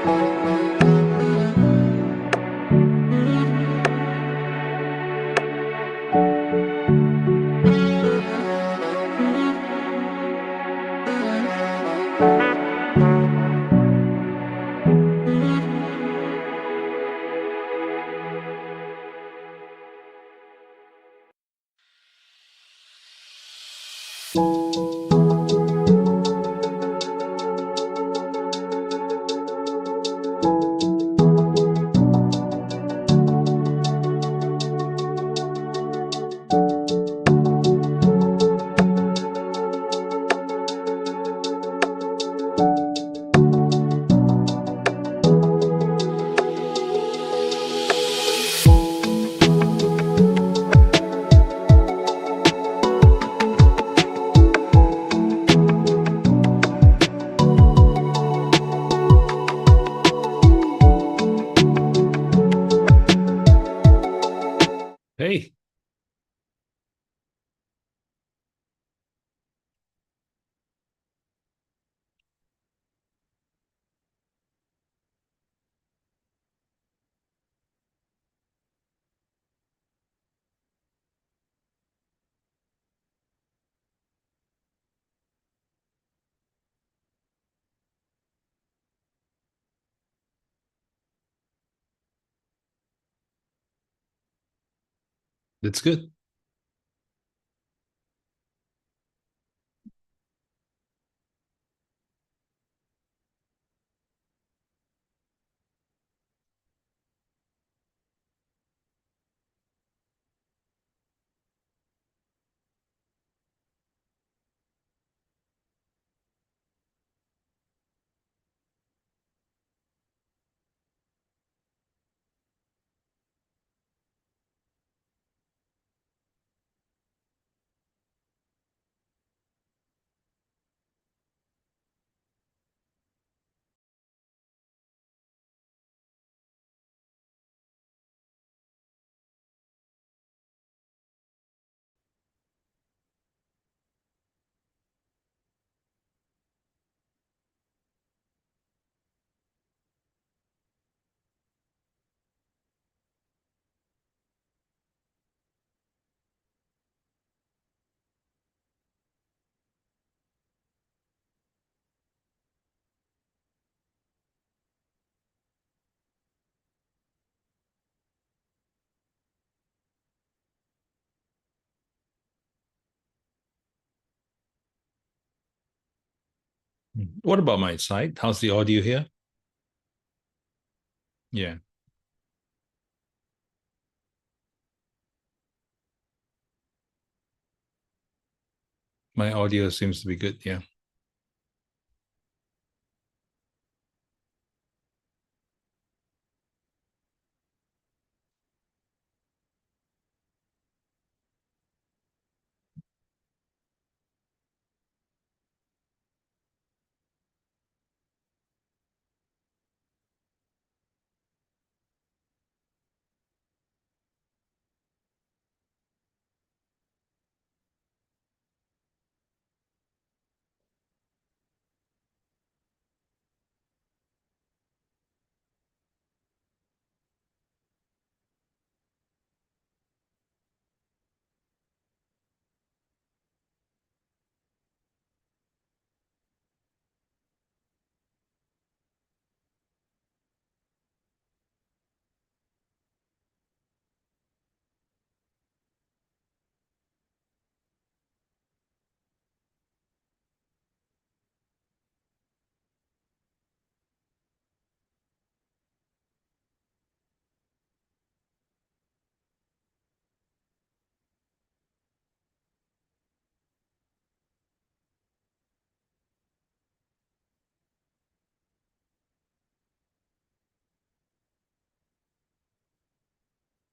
Hey. That's good. What about my side? How's the audio here? Yeah, my audio seems to be good. Yeah.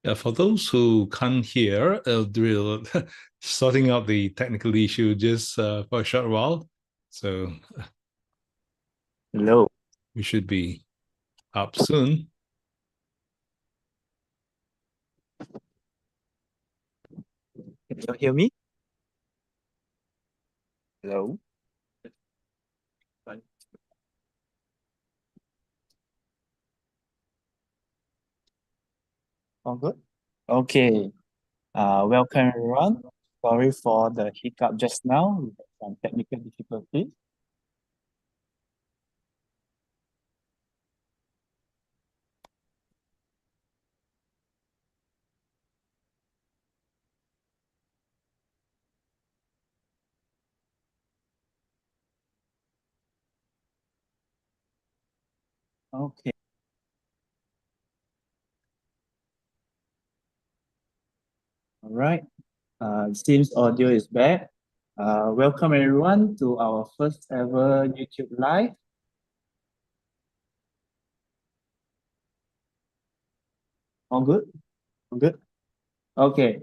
Yeah, for those who can't hear, we're sorting out the technical issue just for a short while. So Hello. we should be up soon. Can you hear me? Hello. All good? Okay. Welcome everyone. Sorry for the hiccup just now. We had some technical difficulties. Okay. All right. It seems audio is back. Welcome everyone to our first ever YouTube live. All good? All good? Okay.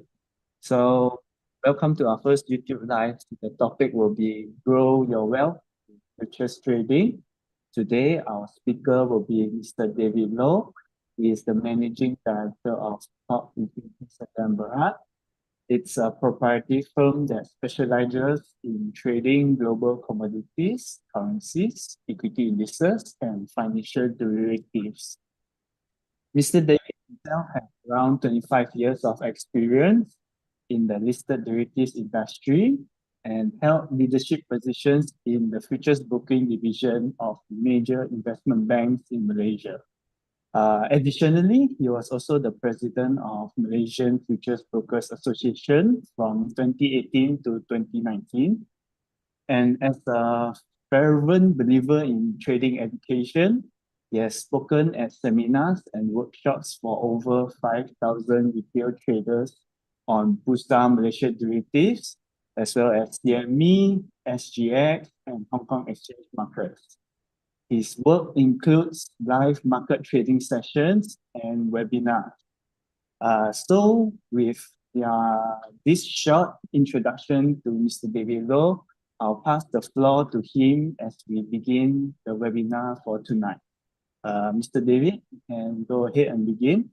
So welcome to our first YouTube live. The topic will be Grow Your Wealth in Futures Trading. Today, our speaker will be Mr. David Low. He is the Managing Director of Stock Infinity Barat. It's a proprietary firm that specializes in trading global commodities, currencies, equity indices, and financial derivatives. Mr. David himself has around 25 years of experience in the listed derivatives industry and held leadership positions in the futures booking division of major investment banks in Malaysia. Additionally, he was also the president of Malaysian Futures Brokers Association from 2018 to 2019. And as a fervent believer in trading education, he has spoken at seminars and workshops for over 5,000 retail traders on Bursa Malaysia derivatives, as well as CME, SGX, and Hong Kong exchange markets. His work includes live market trading sessions and webinars. So with this short introduction to Mr. David Low, I'll pass the floor to him as we begin the webinar for tonight. Mr. David, you can go ahead and begin.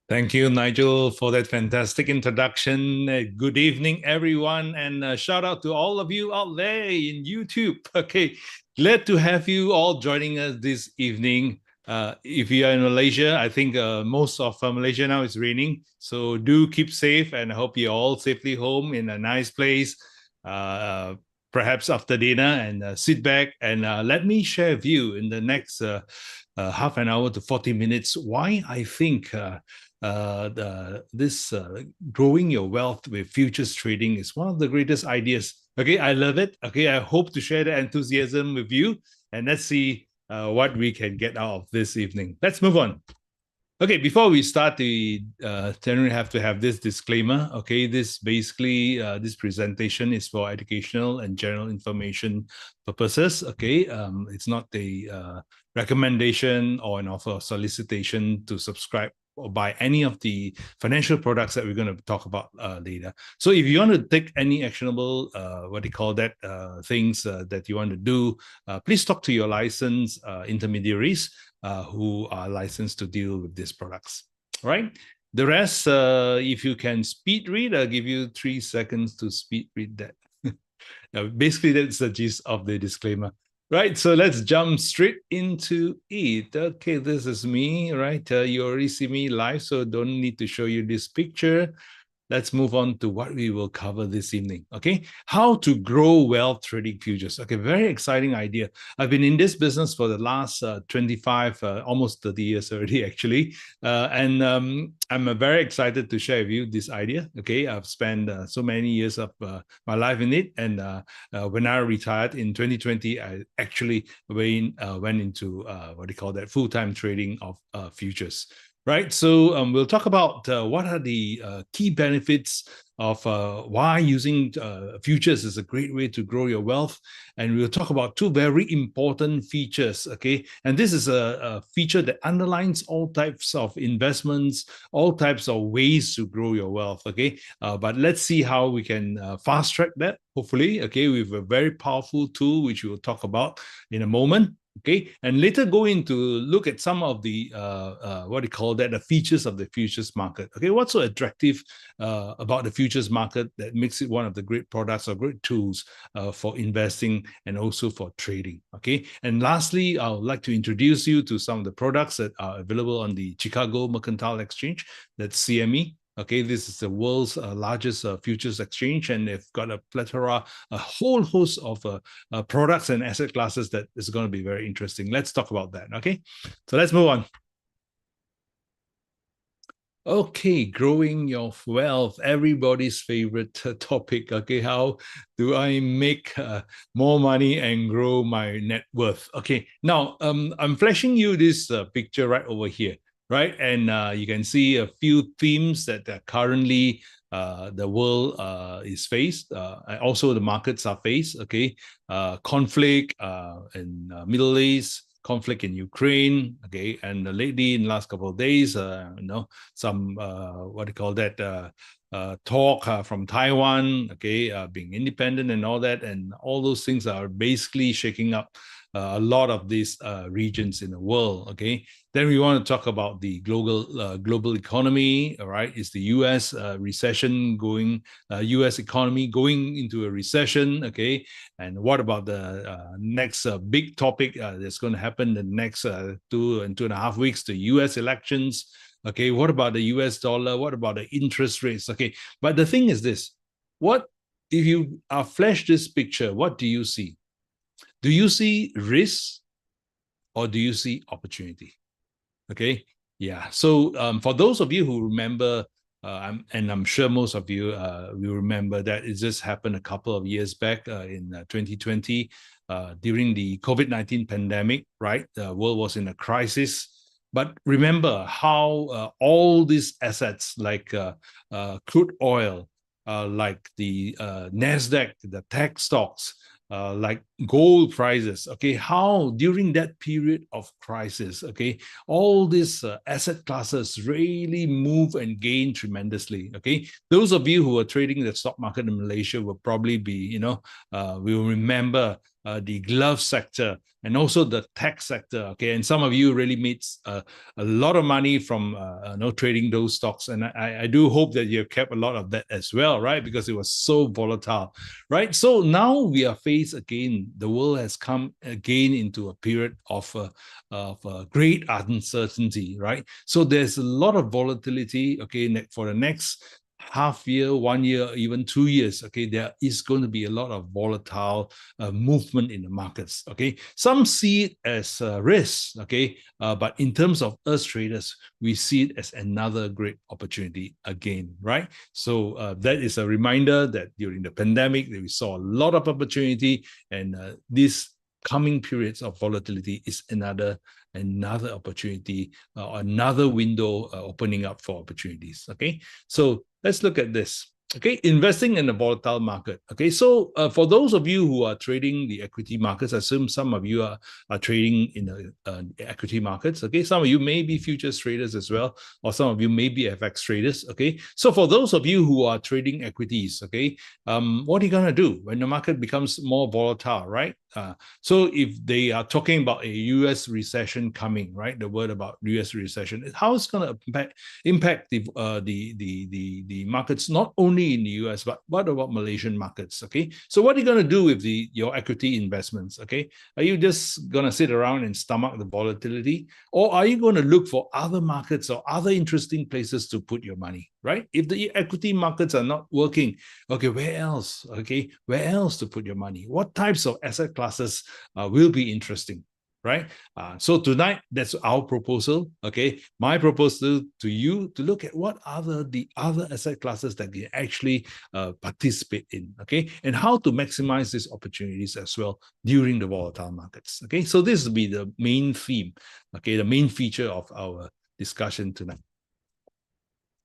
Thank you, Nigel, for that fantastic introduction. Good evening, everyone, and shout out to all of you out there in YouTube. Okay, glad to have you all joining us this evening. If you are in Malaysia, I think most of Malaysia now is raining, so do keep safe, and I hope you're all safely home in a nice place. Perhaps after dinner, and sit back and let me share with you in the next half an hour to 40 minutes why I think this growing your wealth with futures trading is one of the greatest ideas. Okay, I love it. Okay, I hope to share the enthusiasm with you, and let's see what we can get out of this evening. Let's move on. Okay, before we start, we generally have to have this disclaimer. Okay, this basically, this presentation is for educational and general information purposes. Okay, it's not a recommendation or an offer of solicitation to subscribe or buy any of the financial products that we're going to talk about later. So if you want to take any actionable, what do you call that, things that you want to do, please talk to your licensed intermediaries who are licensed to deal with these products. All right. The rest, if you can speed read, I'll give you 3 seconds to speed read that. Basically, that's the gist of the disclaimer. Right, so let's jump straight into it. Okay, this is me, right? You already see me live, so don't need to show you this picture. Let's move on to what we will cover this evening. Okay, how to grow wealth trading futures. Okay, very exciting idea. I've been in this business for the last 25, almost 30 years already, actually. And I'm very excited to share with you this idea. Okay, I've spent so many years of my life in it. And when I retired in 2020, I actually went into what do you call that, full-time trading of futures. Right, so we'll talk about what are the key benefits of why using futures is a great way to grow your wealth. And we'll talk about 2 very important features, okay? And this is a feature that underlines all types of investments, all types of ways to grow your wealth, okay? But let's see how we can fast track that, hopefully, okay, with a very powerful tool, which we'll talk about in a moment. Okay, and later go into look at some of the what do you call that, the features of the futures market. Okay, what's so attractive about the futures market that makes it one of the great products or great tools for investing and also for trading. Okay. And lastly, I would like to introduce you to some of the products that are available on the Chicago Mercantile Exchange, that's CME. Okay, this is the world's largest futures exchange, and they've got a plethora, a whole host of products and asset classes that is going to be very interesting. Let's talk about that. Okay, so let's move on. Okay, growing your wealth, everybody's favorite topic. Okay, how do I make more money and grow my net worth? Okay, now I'm flashing you this picture right over here, right? And you can see a few themes that currently the world is faced. Also, the markets are faced. Okay, conflict in Middle East. Conflict in Ukraine, okay, and lately in the last couple of days, some what do you call that? Talk from Taiwan, okay, being independent and all that, and all those things are basically shaking up a lot of these regions in the world. Okay, then we want to talk about the global economy. All right, is the U.S. Recession going? U.S. economy going into a recession? Okay, and what about the next big topic that's going to happen the next 2.5 weeks? The U.S. elections. Okay, what about the U.S. dollar? What about the interest rates? Okay, but the thing is this: what if you flash this picture? What do you see? Do you see risk or do you see opportunity? Okay, yeah. So for those of you who remember, and I'm sure most of you will remember that it just happened a couple of years back in 2020 during the COVID-19 pandemic, right? The world was in a crisis. But remember how all these assets like crude oil, like the NASDAQ, the tech stocks, like gold prices, okay, how during that period of crisis, okay, all these asset classes really move and gain tremendously. Okay, those of you who are trading the stock market in Malaysia will probably be, will remember the glove sector and also the tech sector. Okay, and some of you really made a lot of money from trading those stocks, and I do hope that you've kept a lot of that as well, right? Because it was so volatile, right? So now we are faced again. The world has come again into a period of great uncertainty, right? So there's a lot of volatility. Okay, for the next half year, 1 year, even 2 years, okay, there is going to be a lot of volatile movement in the markets. Okay, some see it as risk, okay, but in terms of us traders, we see it as another great opportunity again, right? So that is a reminder that during the pandemic, we saw a lot of opportunity, and this coming periods of volatility is another opportunity, another window opening up for opportunities. Okay, so let's look at this. Okay, investing in a volatile market. Okay, so for those of you who are trading the equity markets, I assume some of you are trading in the equity markets. Okay, some of you may be futures traders as well, or some of you may be FX traders. Okay, so for those of you who are trading equities, okay, what are you gonna do when the market becomes more volatile, right? So if they are talking about a U.S. recession coming, right? The word about U.S. recession, how it's going to impact the markets, not only in the U.S. but what about Malaysian markets? Okay, so what are you going to do with your equity investments? Okay, are you just going to sit around and stomach the volatility, or are you going to look for other markets or other interesting places to put your money? Right? If the equity markets are not working, okay, where else? Okay, where else to put your money? What types of asset classes will be interesting, right? So tonight, that's our proposal. Okay, my proposal to you to look at what are the other asset classes that you actually participate in. Okay, and how to maximize these opportunities as well during the volatile markets. Okay, so this will be the main theme. Okay, the main feature of our discussion tonight.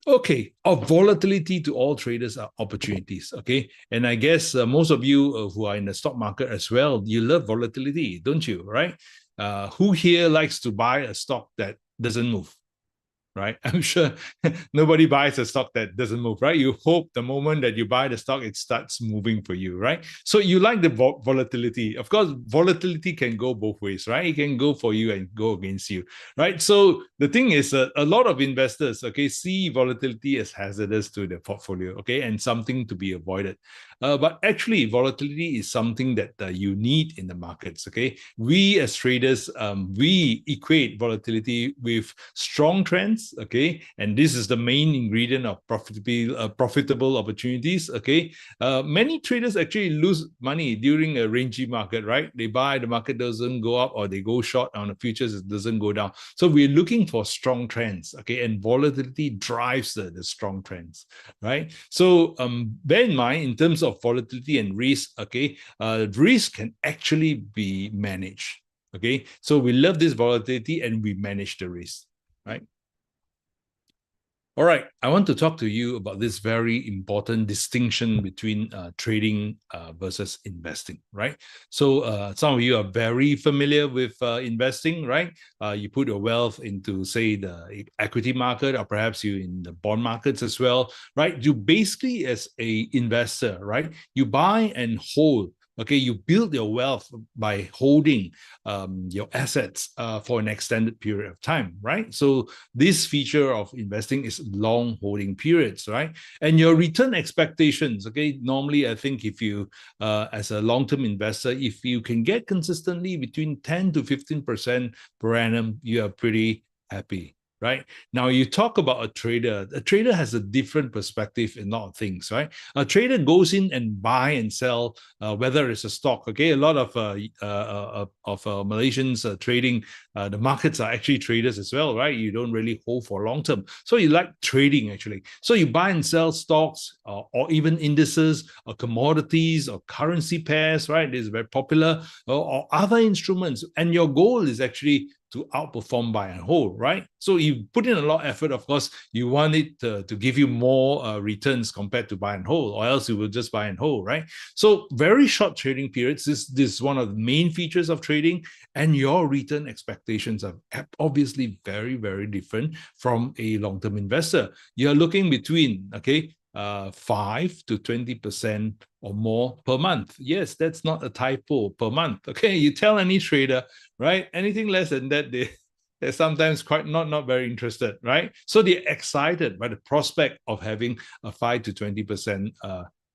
Okay, of volatility to all traders are opportunities. Okay, and I guess most of you who are in the stock market as well, you love volatility, don't you? Right? Who here likes to buy a stock that doesn't move? right? I'm sure nobody buys a stock that doesn't move, right? You hope the moment that you buy the stock, it starts moving for you, right? So you like the volatility. Of course, volatility can go both ways, right? It can go for you and go against you, right? So the thing is, a lot of investors, okay, see volatility as hazardous to their portfolio, okay, and something to be avoided. But actually, volatility is something that you need in the markets, okay? We as traders, we equate volatility with strong trends, okay? And this is the main ingredient of profitable opportunities, okay? Many traders actually lose money during a rangy market, right? They buy, the market doesn't go up, or they go short on the futures, it doesn't go down. So we're looking for strong trends, okay? And volatility drives the strong trends, right? So bear in mind, in terms of volatility and risk, okay, risk can actually be managed, okay? So we love this volatility and we manage the risk, right? All right, I want to talk to you about this very important distinction between trading versus investing, right? So some of you are very familiar with investing, right? You put your wealth into, say, the equity market, or perhaps you in the bond markets as well, right? You basically, as a investor, right, you buy and hold. Okay, you build your wealth by holding your assets for an extended period of time, right? So this feature of investing is long holding periods, right? And your return expectations, okay? Normally, I think if you, as a long-term investor, if you can get consistently between 10 to 15% per annum, you are pretty happy, right? Now, you talk about a trader has a different perspective in a lot of things, right? A trader goes in and buy and sell, whether it's a stock, okay? A lot of Malaysians trading, the markets are actually traders as well, right? You don't really hold for long term. So you like trading, actually. So you buy and sell stocks, or even indices, or commodities, or currency pairs, right? This is very popular, or other instruments. And your goal is actually to outperform buy and hold, right? So you put in a lot of effort. Of course, you want it to give you more returns compared to buy and hold, or else you will just buy and hold, right? So very short trading periods. This is one of the main features of trading, and your return expectations are obviously very, very different from a long-term investor. You're looking between, okay, 5 to 20% or more per month. Yes, that's not a typo, per month. Okay, you tell any trader, right? Anything less than that, they're sometimes quite not very interested, right? So they're excited by the prospect of having a 5 to 20%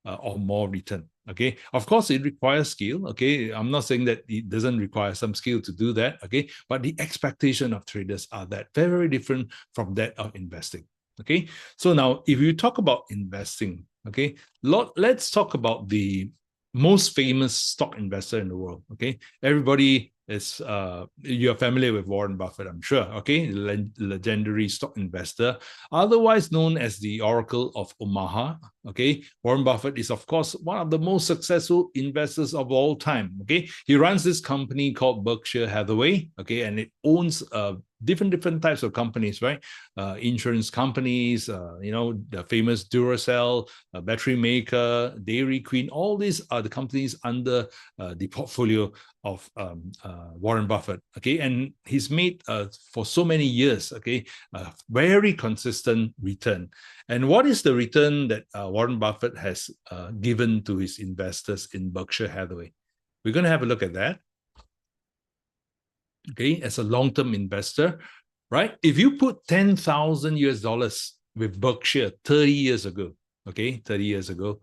or more return. Okay, of course, it requires skill. Okay, I'm not saying that it doesn't require some skill to do that. Okay, but the expectation of traders are that very different from that of investing. Okay, so now if you talk about investing, okay, let's talk about the most famous stock investor in the world. Okay, everybody is you're familiar with Warren Buffett, I'm sure. Okay, legendary stock investor, otherwise known as the Oracle of Omaha. Okay, Warren Buffett is, of course, one of the most successful investors of all time. Okay, he runs this company called Berkshire Hathaway. Okay, and it owns different types of companies, right? Insurance companies, the famous Duracell, battery maker, Dairy Queen. All these are the companies under the portfolio of Warren Buffett. Okay, and he's made for so many years, okay, a very consistent return. And what is the return that Warren Buffett has given to his investors in Berkshire Hathaway? We're going to have a look at that. Okay, as a long-term investor, right? If you put 10,000 US dollars with Berkshire 30 years ago, okay, 30 years ago,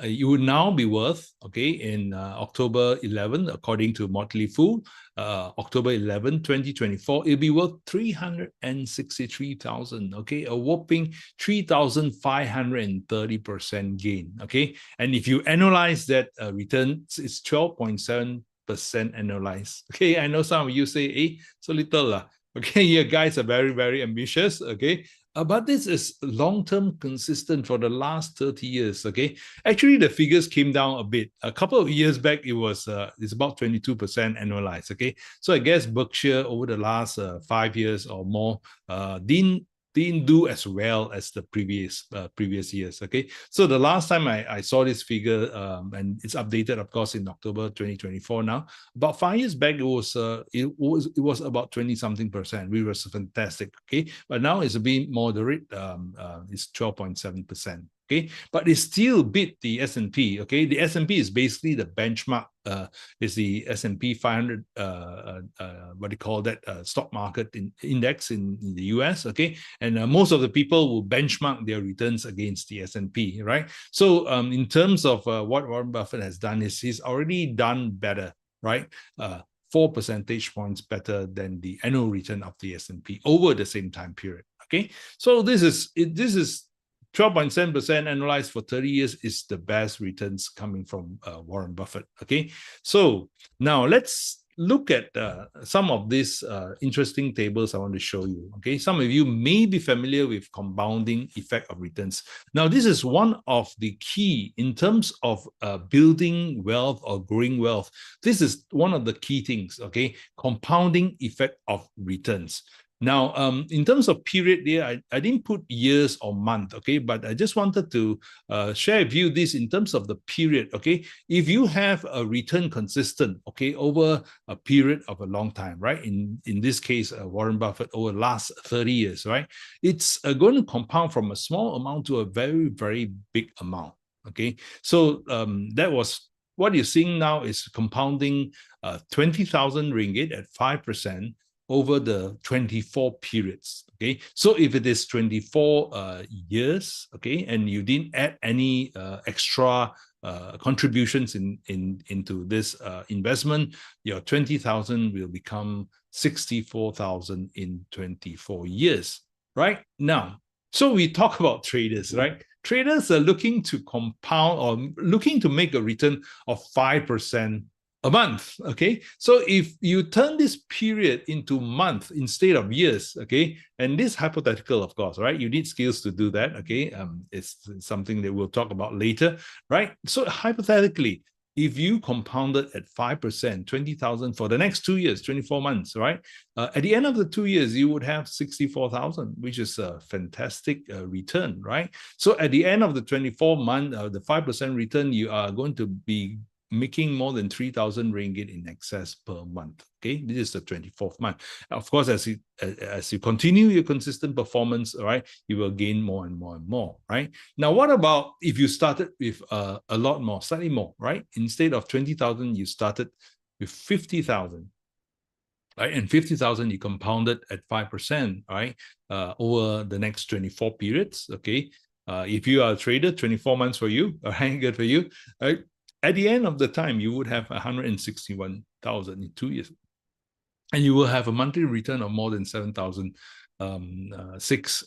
you would now be worth, okay, in October 11, according to Motley Fool, October 11, 2024, it'll be worth 363,000, okay, a whopping 3,530% gain, okay? And if you analyze that return, it's 12.7% annualized. Okay, I know some of you say, hey, so little. Okay, you guys are very, very ambitious. Okay, but this is long-term consistent for the last 30 years. Okay, actually, the figures came down a bit. A couple of years back, it's about 22% annualized. Okay, so I guess Berkshire over the last 5 years or more didn't didn't do as well as the previous years. Okay, so the last time I saw this figure, and it's updated, of course, in October 2024. Now, about 5 years back, it was about 20-something%, which was fantastic. Okay, but now it's a bit moderate. It's 12.7%. Okay, but it still beat the S&P. Okay, the S&P is basically the benchmark. Is the S&P 500, what do you call that, stock market index in the US. Okay, and most of the people will benchmark their returns against the S&P, right? So in terms of what Warren Buffett has done, is he's already done better, right? 4 percentage points better than the annual return of the S&P over the same time period. Okay, so this is 12.7% annualized for 30 years is the best returns coming from Warren Buffett. Okay, so now let's look at some of these interesting tables I want to show you. Okay, some of you may be familiar with compounding effect of returns. Now, this is one of the key in terms of building wealth or growing wealth. This is one of the key things. Okay, compounding effect of returns. Now, in terms of period there, I didn't put years or month, okay, but I just wanted to share with you this in terms of the period, okay. If you have a return consistent, okay, over a period of a long time, right? In this case, Warren Buffett over the last 30 years, right? It's going to compound from a small amount to a very, very big amount, okay. So that was what you're seeing now is compounding 20,000 ringgit at 5%. Over the 24 periods. Okay, so if it is 24 years, okay, and you didn't add any extra contributions into this investment, your 20,000 will become 64,000 in 24 years. Right now, so we talk about traders, right? Traders are looking to compound or looking to make a return of 5% a month. Okay, so if you turn this period into month instead of years, okay, and this hypothetical, of course, right, you need skills to do that. Okay, it's something that we'll talk about later, right? So hypothetically, if you compounded at 5%, 20,000 for the next 2 years, 24 months, right? At the end of the 2 years, you would have 64,000, which is a fantastic return, right? So at the end of the 24-month, the 5% return, you are going to be making more than 3,000 ringgit in excess per month. Okay, this is the 24th month. Of course, as you continue your consistent performance, all right, you will gain more and more and more, right? Now, what about if you started with a lot more, slightly more, right? Instead of 20,000, you started with 50,000. Right, and 50,000 you compounded at 5%, right? Over the next 24 periods. Okay, if you are a trader, 24 months for you, all right, good for you. All right. At the end of the time, you would have 161,000 in 2 years. And you will have a monthly return of more than 7,006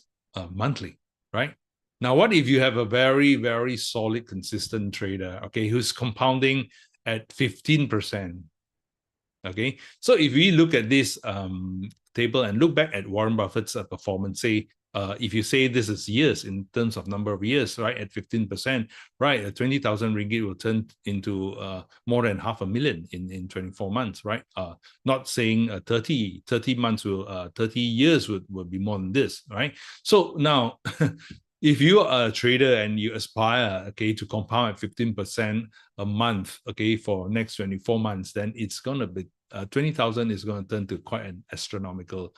monthly, right? Now, what if you have a very, very solid, consistent trader, okay, who's compounding at 15%? Okay, so if we look at this table and look back at Warren Buffett's performance, say, if you say this is years in terms of number of years, right, at 15%, right, 20,000 ringgit will turn into more than 500,000 in 24 months, right? Not saying 30 months will 30 years will be more than this, right? So now if you are a trader and you aspire, okay, to compound at 15% a month, okay, for next 24 months, then it's going to be 20,000 is going to turn to quite an astronomical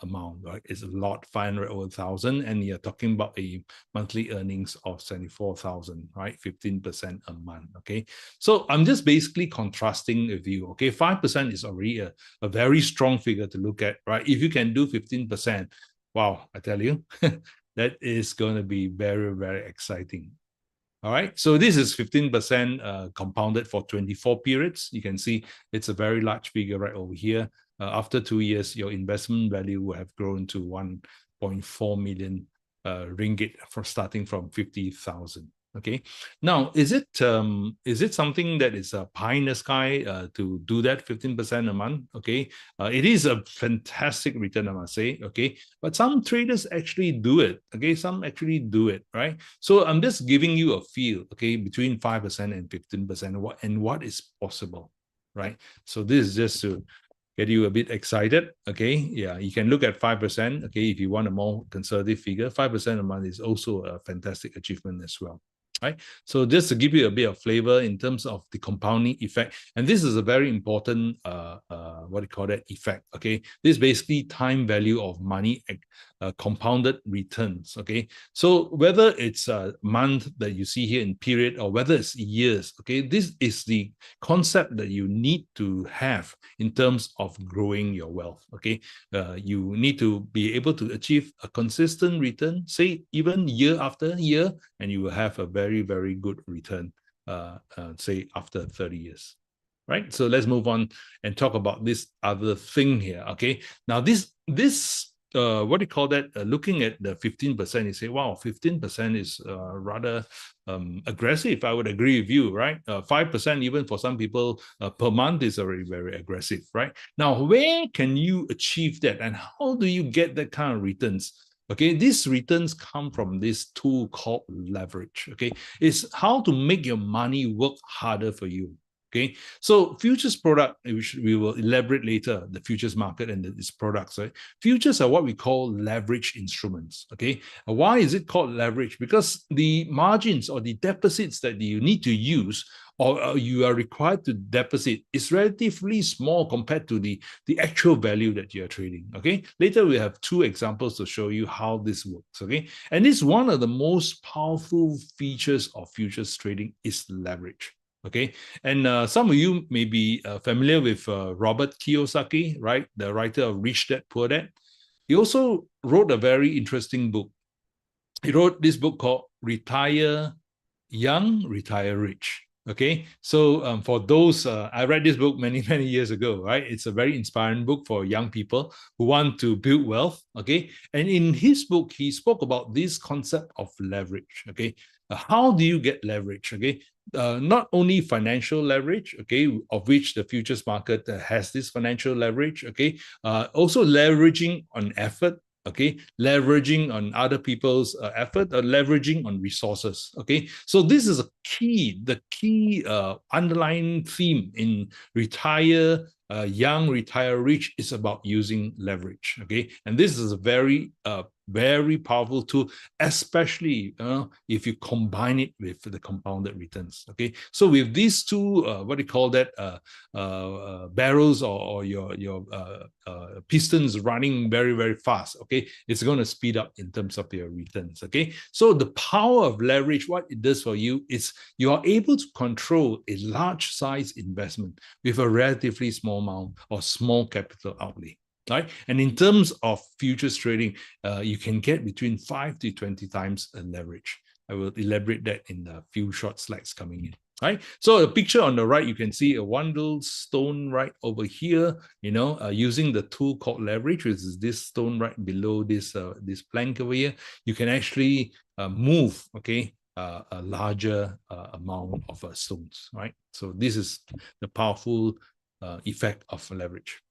amount, right? It's a lot, 500 over 1,000, and you're talking about a monthly earnings of 74,000, right? 15% a month, okay? So I'm just basically contrasting with you, okay? 5% is already a very strong figure to look at, right? If you can do 15%, wow, I tell you, that is going to be very, very exciting. All right, so this is 15% compounded for 24 periods. You can see it's a very large figure right over here. After 2 years, your investment value will have grown to 1.4 million ringgit for starting from 50,000. Okay, now is it something that is a pie in the sky to do that 15% a month? Okay, it is a fantastic return, I must say. Okay, but some traders actually do it. Okay, some actually do it, right? So I'm just giving you a feel, okay, between 5% and 15%, what is possible, right? So this is just to get you a bit excited. Okay, yeah, you can look at 5%. Okay, if you want a more conservative figure, 5% a month is also a fantastic achievement as well. Right. So just to give you a bit of flavor in terms of the compounding effect, and this is a very important what do you call that effect? Okay, this is basically time value of money compounded returns. Okay, so whether it's a month that you see here in period or whether it's years, okay, this is the concept that you need to have in terms of growing your wealth. Okay, you need to be able to achieve a consistent return, say even year after year, and you will have a very, very good return, say after 30 years. Right. So let's move on and talk about this other thing here. Okay. Now this what do you call that? Looking at the 15%, you say, wow, 15% is rather aggressive. I would agree with you, right? 5% even for some people per month is already very aggressive, right? Now, where can you achieve that, and how do you get that kind of returns? Okay, these returns come from this tool called leverage. Okay, it's how to make your money work harder for you. Okay, so futures product, which we will elaborate later, the futures market and its products, right? Futures are what we call leverage instruments. Okay, why is it called leverage? Because the margins or the deposits that you need to use or you are required to deposit is relatively small compared to the actual value that you're trading. Okay, later we have two examples to show you how this works. Okay, and this one of the most powerful features of futures trading is leverage. Okay, and some of you may be familiar with Robert Kiyosaki, right? The writer of Rich Dad, Poor Dad. He also wrote a very interesting book. He wrote this book called Retire Young, Retire Rich. Okay, so for those, I read this book many, many years ago, right? It's a very inspiring book for young people who want to build wealth. Okay, and in his book, he spoke about this concept of leverage. Okay, how do you get leverage? Okay, not only financial leverage, okay, of which the futures market has this financial leverage, okay, also leveraging on effort, okay, leveraging on other people's effort, or leveraging on resources. Okay, so this is the key underlying theme in Retire Young, Retire Rich is about using leverage. Okay, and this is a very very powerful tool, especially if you combine it with the compounded returns. Okay, so with these two, what do you call that, barrels or your pistons running very, very fast, okay, it's going to speed up in terms of your returns. Okay, so the power of leverage, what it does for you is you are able to control a large size investment with a relatively small amount or small capital outlay. Right, and in terms of futures trading, you can get between 5 to 20 times a leverage. I will elaborate that in a few short slides coming in. Right, so the picture on the right, you can see a one little stone right over here, using the tool called leverage, which is this stone right below this this plank over here. You can actually move, okay, a larger amount of stones. Right, so this is the powerful effect of leverage.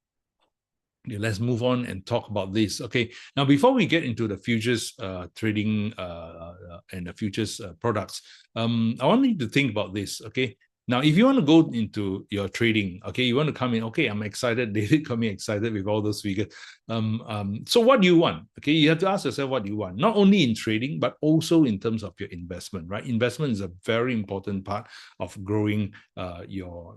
Okay, let's move on and talk about this. Okay, now before we get into the futures trading and the futures products, I want you to think about this. Okay, now if you want to go into your trading, okay, you want to come in. Okay, I'm excited. David coming excited with all those figures. So what do you want? Okay, you have to ask yourself what do you want, not only in trading but also in terms of your investment. Right, investment is a very important part of growing your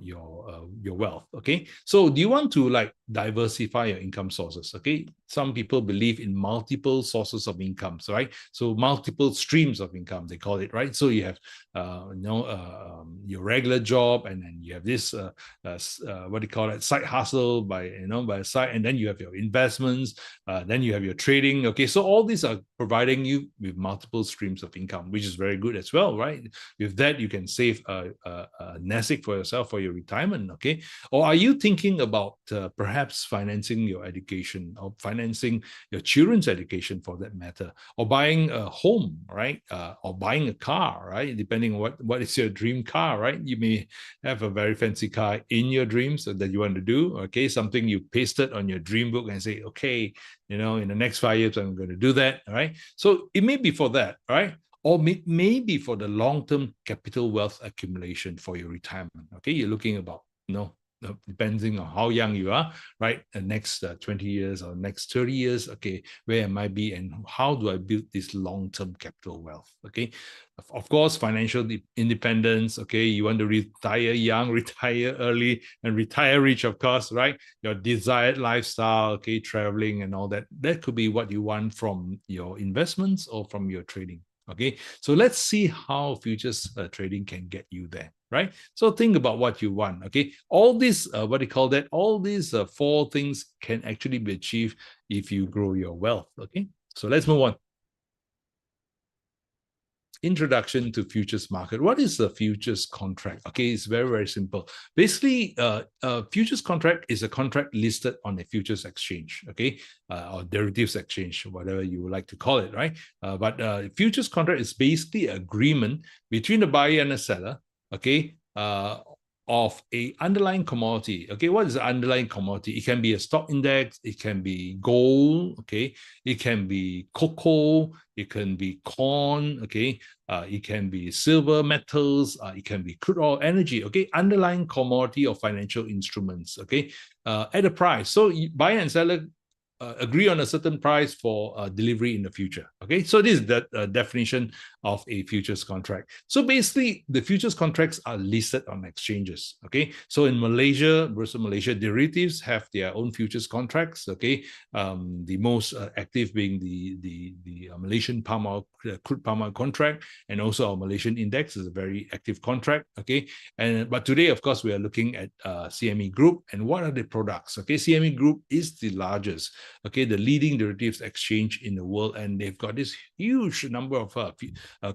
wealth. Okay, so do you want to like diversify your income sources? Okay, some people believe in multiple sources of incomes, right? So multiple streams of income, they call it, right? So you have your regular job, and then you have this what do you call it, side hustle by by side, and then you have your investments, then you have your trading. Okay, so all these are providing you with multiple streams of income, which is very good as well, right? With that, you can save a nest egg for yourself for your retirement. Okay, or are you thinking about perhaps financing your education, or financing your children's education for that matter, or buying a home, right? Or buying a car, right? Depending on what is your dream car, right? You may have a very fancy car in your dreams that you want to do, okay? Something you pasted on your dream book and say, okay, in the next 5 years, I'm going to do that, all right? So it may be for that, right? Or maybe for the long-term capital wealth accumulation for your retirement. Okay, you're looking about depending on how young you are, right? The next 20 years or next 30 years, okay, where am I be and how do I build this long-term capital wealth, okay? Of course, financial independence, okay, you want to retire young, retire early, and retire rich, of course, right? Your desired lifestyle, okay, traveling and all that. That could be what you want from your investments or from your trading, okay? So let's see how futures trading can get you there, right? So think about what you want, okay? All these, what do you call that? All these 4 things can actually be achieved if you grow your wealth, okay? So let's move on. Introduction to futures market. What is a futures contract? Okay, it's very, very simple. Basically, a futures contract is a contract listed on a futures exchange, okay, or derivatives exchange, whatever you would like to call it, right? But futures contract is basically an agreement between the buyer and the seller, okay, of a underlying commodity. Okay, what is the underlying commodity? It can be a stock index, it can be gold, okay, it can be cocoa, it can be corn, okay, it can be silver metals, it can be crude oil, energy, okay, underlying commodity or financial instruments, okay, at a price. So buyer and seller agree on a certain price for delivery in the future. Okay, so this is the definition of a futures contract. So basically, the futures contracts are listed on exchanges. Okay, so in Malaysia, versus Malaysia, derivatives have their own futures contracts. Okay, the most active being the Malaysian palm oil, crude palm oil contract, and also our Malaysian index is a very active contract. Okay, but today, of course, we are looking at CME Group and what are the products. Okay, CME Group is the largest, okay, the leading derivatives exchange in the world, and they've got this huge number of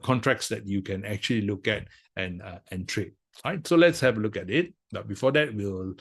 contracts that you can actually look at and trade. All right, so let's have a look at it. But before that, we'll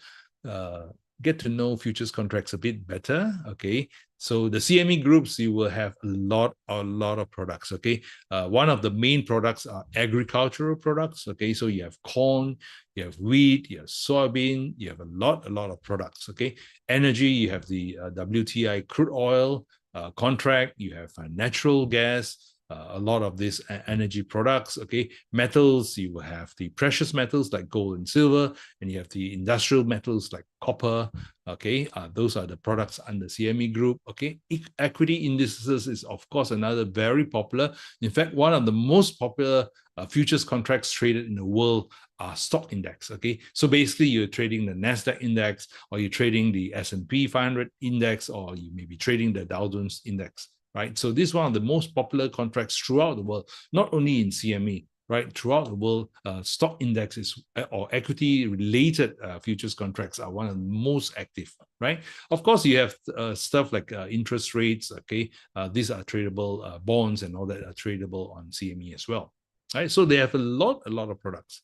get to know futures contracts a bit better. Okay, so the CME groups, you will have a lot of products. Okay, one of the main products are agricultural products. Okay, so you have corn, you have wheat, you have soybean, you have a lot of products. Okay, energy, you have the WTI crude oil contract, you have natural gas. A lot of these energy products, okay, metals, you will have the precious metals like gold and silver, and you have the industrial metals like copper, okay, those are the products under CME Group, okay. Equity indices is, of course, another very popular, in fact, one of the most popular futures contracts traded in the world are stock index, okay. So basically, you're trading the NASDAQ index, or you're trading the S&P 500 index, or you may be trading the Dow Jones index, right? So this is one of the most popular contracts throughout the world, not only in CME, right? Throughout the world, stock indexes or equity-related futures contracts are one of the most active, right? Of course, you have stuff like interest rates, okay? These are tradable bonds and all that are tradable on CME as well, right? So they have a lot of products.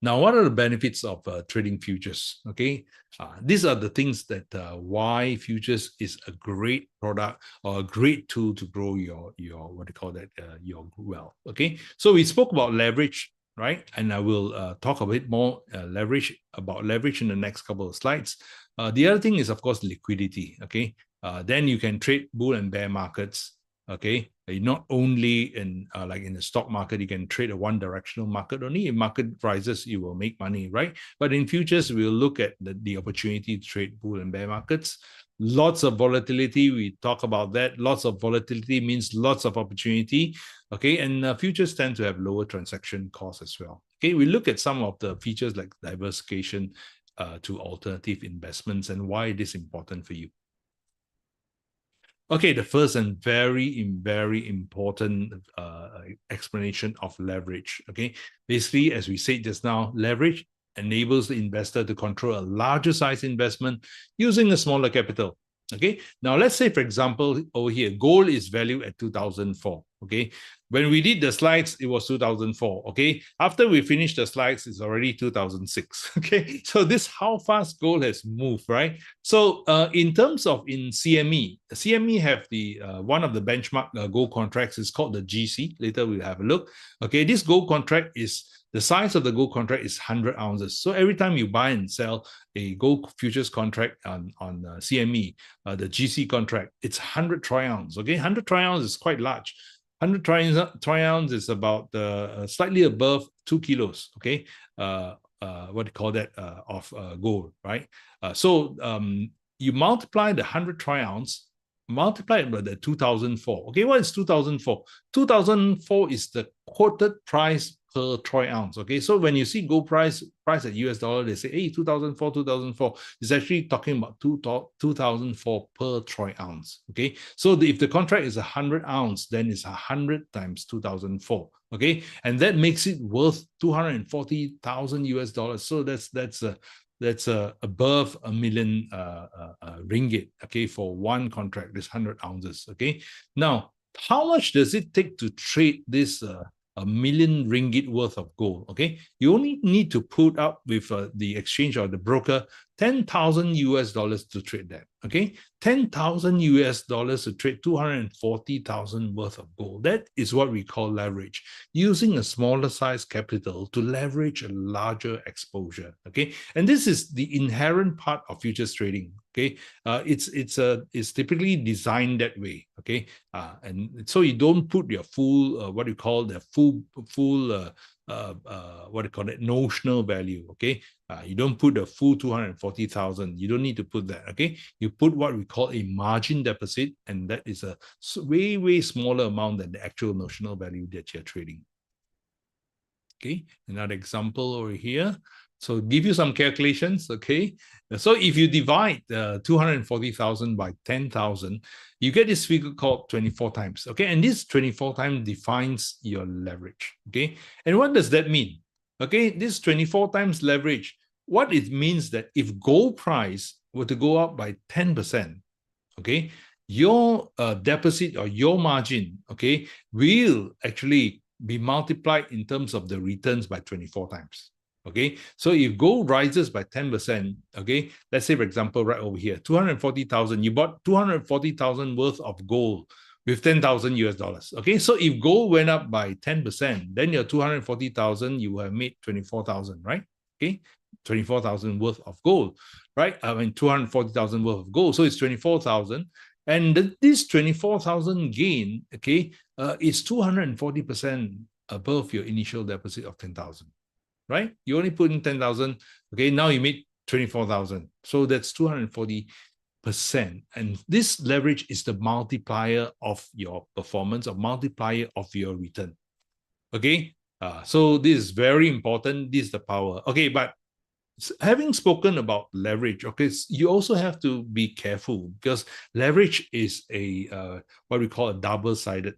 Now, what are the benefits of trading futures? Okay, these are the things that why futures is a great product or a great tool to grow your what do you call that, your wealth. Okay, so we spoke about leverage, right? And I will talk a bit more leverage in the next couple of slides. The other thing is, of course, liquidity. Okay, then you can trade bull and bear markets. Okay, not only in like in the stock market, you can trade a one-directional market. Only if market rises, you will make money, right? But in futures, we'll look at the opportunity to trade bull and bear markets. Lots of volatility, we talk about that. Lots of volatility means lots of opportunity. Okay, and futures tend to have lower transaction costs as well. Okay, we look at some of the features like diversification to alternative investments and why it is important for you. Okay, the first and very important explanation of leverage. Okay, basically, as we said just now, leverage enables the investor to control a larger size investment using a smaller capital. Okay, now let's say, for example, over here, gold is valued at 2004. Okay, when we did the slides, it was 2004. Okay, after we finished the slides, it's already 2006. Okay, so this how fast gold has moved, right? So in terms of in CME have the one of the benchmark gold contracts is called the GC. Later we'll have a look. Okay, this gold contract is the size of the gold contract is 100 ounces. So every time you buy and sell a gold futures contract on CME, the GC contract, it's 100 troy ounce. Okay, 100 troy ounce is quite large. 100 troy ounce is about slightly above 2 kilos. Okay, what do you call that, of gold, right? So you multiply the 100 troy ounce, multiply it by the 2004. Okay, what is 2004? 2004 is the quoted price per troy ounce. Okay, so when you see gold price at US dollar, they say, hey, 2004. It's actually talking about 2004 per troy ounce. Okay, so if the contract is 100 ounce, then it's 100 times 2004. Okay, and that makes it worth 240,000 US dollars. So that's above $1 million ringgit, okay, for one contract, this 100 ounces, okay? Now, how much does it take to trade this $1 million ringgit worth of gold, okay? You only need to put up with the exchange or the broker 10,000 US dollars to trade that, okay? 10,000 US dollars to trade 240,000 worth of gold. That is what we call leverage, using a smaller size capital to leverage a larger exposure, okay? And this is the inherent part of futures trading, okay? It's typically designed that way, okay? And so you don't put your full, what do you call the full what do you call it, notional value, okay? You don't put the full 240,000. You don't need to put that, okay? You put what we call a margin deposit, and that is a way smaller amount than the actual notional value that you're trading. Okay, another example over here. So give you some calculations, okay? So if you divide 240,000 by 10,000, you get this figure called 24 times, okay? And this 24 times defines your leverage, okay? And what does that mean? Okay, this 24 times leverage, what it means that if gold price were to go up by 10%, okay, your deposit or your margin, okay, will actually be multiplied in terms of the returns by 24 times. Okay, so if gold rises by 10%, okay, let's say, for example, right over here, 240,000, you bought 240,000 worth of gold with 10,000 US dollars. Okay, so if gold went up by 10%, then your 240,000, you will have made 24,000, right? Okay, 24,000 worth of gold, right? I mean, 240,000 worth of gold. So it's 24,000. And this 24,000 gain, okay, is 240% above your initial deposit of 10,000, right? You only put in 10,000, okay, now you made 24,000. So that's 240%. And this leverage is the multiplier of your performance, or multiplier of your return. Okay, so this is very important. This is the power. Okay, but having spoken about leverage, okay, you also have to be careful, because leverage is a what we call a double-sided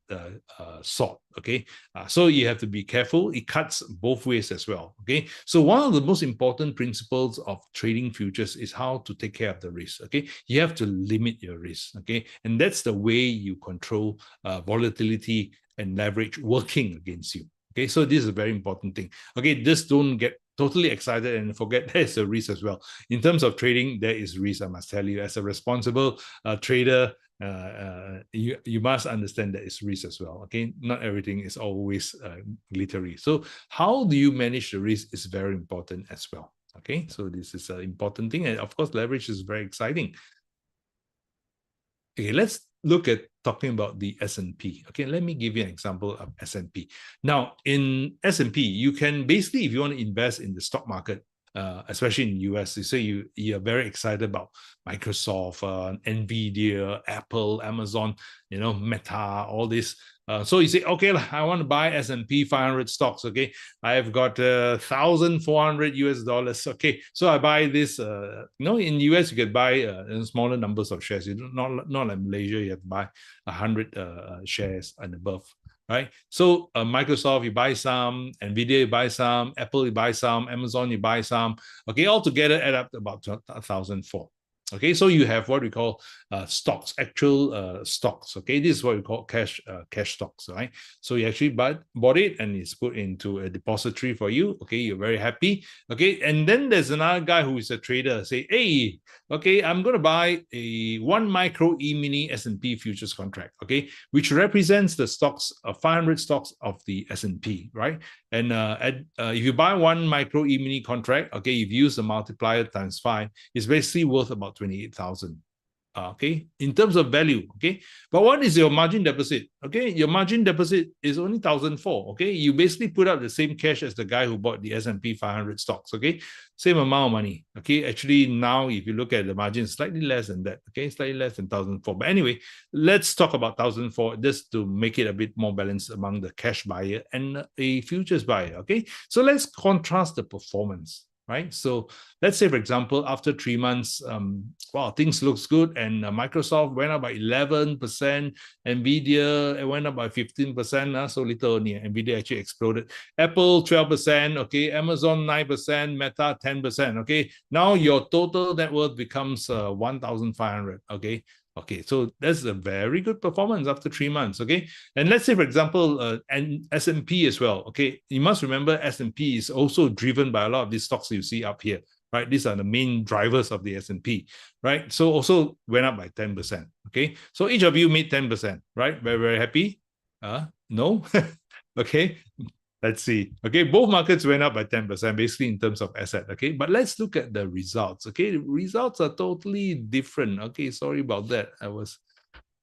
sword, okay? So you have to be careful. It cuts both ways as well, okay? So one of the most important principles of trading futures is how to take care of the risk, okay? You have to limit your risk, okay? And that's the way you control volatility and leverage working against you. Okay, so this is a very important thing. Okay, just don't get totally excited and forget there's a risk as well. In terms of trading, there is risk, I must tell you. As a responsible trader, you must understand that it's risk as well. Okay, not everything is always glittery. So how do you manage the risk is very important as well. Okay, so this is an important thing. And of course, leverage is very exciting. Okay, let's look at talking about the S&P. Okay, let me give you an example of S&P. Now, in S&P, you can basically, if you want to invest in the stock market, especially in the US, you say you're very excited about Microsoft, Nvidia, Apple, Amazon, Meta, all this. So you say, okay, I want to buy S&P 500 stocks. Okay, I've got 1,400 US dollars. Okay, so I buy this. In the US you can buy smaller numbers of shares. You not like Malaysia, you have to buy 100 shares and above. Right, so Microsoft, you buy some, Nvidia, you buy some, Apple, you buy some, Amazon, you buy some. Okay, all together add up to about 1,004. Okay, so you have what we call stocks, actual stocks. Okay, this is what we call cash stocks, right? So you actually bought it and it's put into a depository for you. Okay, you're very happy. Okay, and then there's another guy who is a trader. Say, hey, okay, I'm going to buy a 1 micro E-mini S&P futures contract. Okay, which represents the stocks of 500 stocks of the S&P, right? And if you buy 1 micro E-mini contract, okay, if you use the multiplier times 5, it's basically worth about 28,000 okay, in terms of value, okay. But what is your margin deposit? Okay, your margin deposit is only 1,004. Okay, you basically put up the same cash as the guy who bought the S&P 500 stocks. Okay, same amount of money. Okay, actually now if you look at the margin, slightly less than that. Okay, slightly less than 1,004. But anyway, let's talk about 1,004 just to make it a bit more balanced among the cash buyer and a futures buyer. Okay, so let's contrast the performance. Right. So let's say, for example, after 3 months, wow, things looks good, and Microsoft went up by 11%, Nvidia went up by 15%, so little only. Nvidia actually exploded. Apple 12%, okay, Amazon 9%, Meta 10%, okay. Now your total net worth becomes 1,500, okay. Okay, so that's a very good performance after 3 months, okay? And let's say, for example, and S&P as well, okay? You must remember S&P is also driven by a lot of these stocks you see up here, right? These are the main drivers of the S&P, right? So also went up by 10%, okay? So each of you made 10%, right? Very, very happy? No? Okay, let's see. Okay, both markets went up by 10%, basically in terms of asset. Okay, but let's look at the results. Okay, the results are totally different. Okay, sorry about that.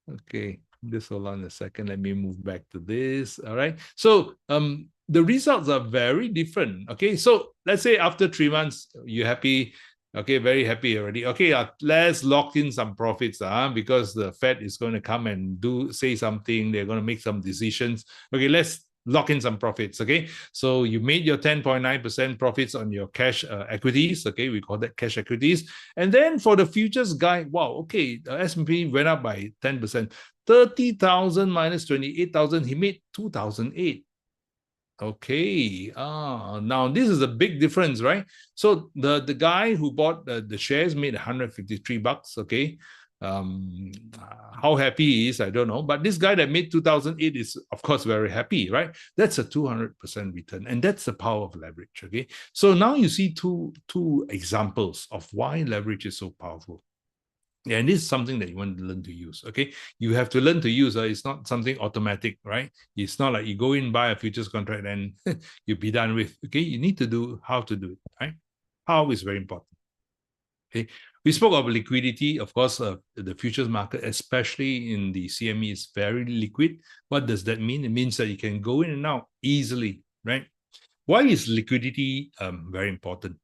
Okay. Just hold on a second. Let me move back to this. All right. So the results are very different. Okay. So let's say after 3 months, you're happy. Okay, very happy already. Okay, let's lock in some profits because the Fed is going to come and say something. They're going to make some decisions. Okay, let's lock in some profits. Okay, so you made your 10.9% profits on your cash equities. Okay, we call that cash equities. And then for the futures guy, wow, okay, the S&P went up by 10%. 30,000 minus 28,000, he made 2,008. Okay. Now this is a big difference, right? So the guy who bought the shares made 153 bucks. Okay. How happy he is, I don't know. But this guy that made 2008 is, of course, very happy, right? That's a 200% return, and that's the power of leverage. Okay. So now you see two examples of why leverage is so powerful. Yeah, and this is something that you want to learn to use, okay? You have to learn to use. It's not something automatic, right? It's not like you go in, buy a futures contract, and you'll be done with, okay? You need to do how to do it, right? How is very important, okay? We spoke of liquidity. Of course, the futures market, especially in the CME, is very liquid. What does that mean? It means that you can go in and out easily, right? Why is liquidity very important?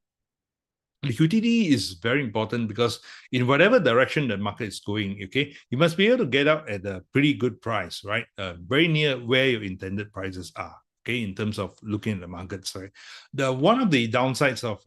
Liquidity is very important because in whatever direction the market is going, okay, you must be able to get out at a pretty good price, right? Very near where your intended prices are, okay, in terms of looking at the markets, right? One of the downsides of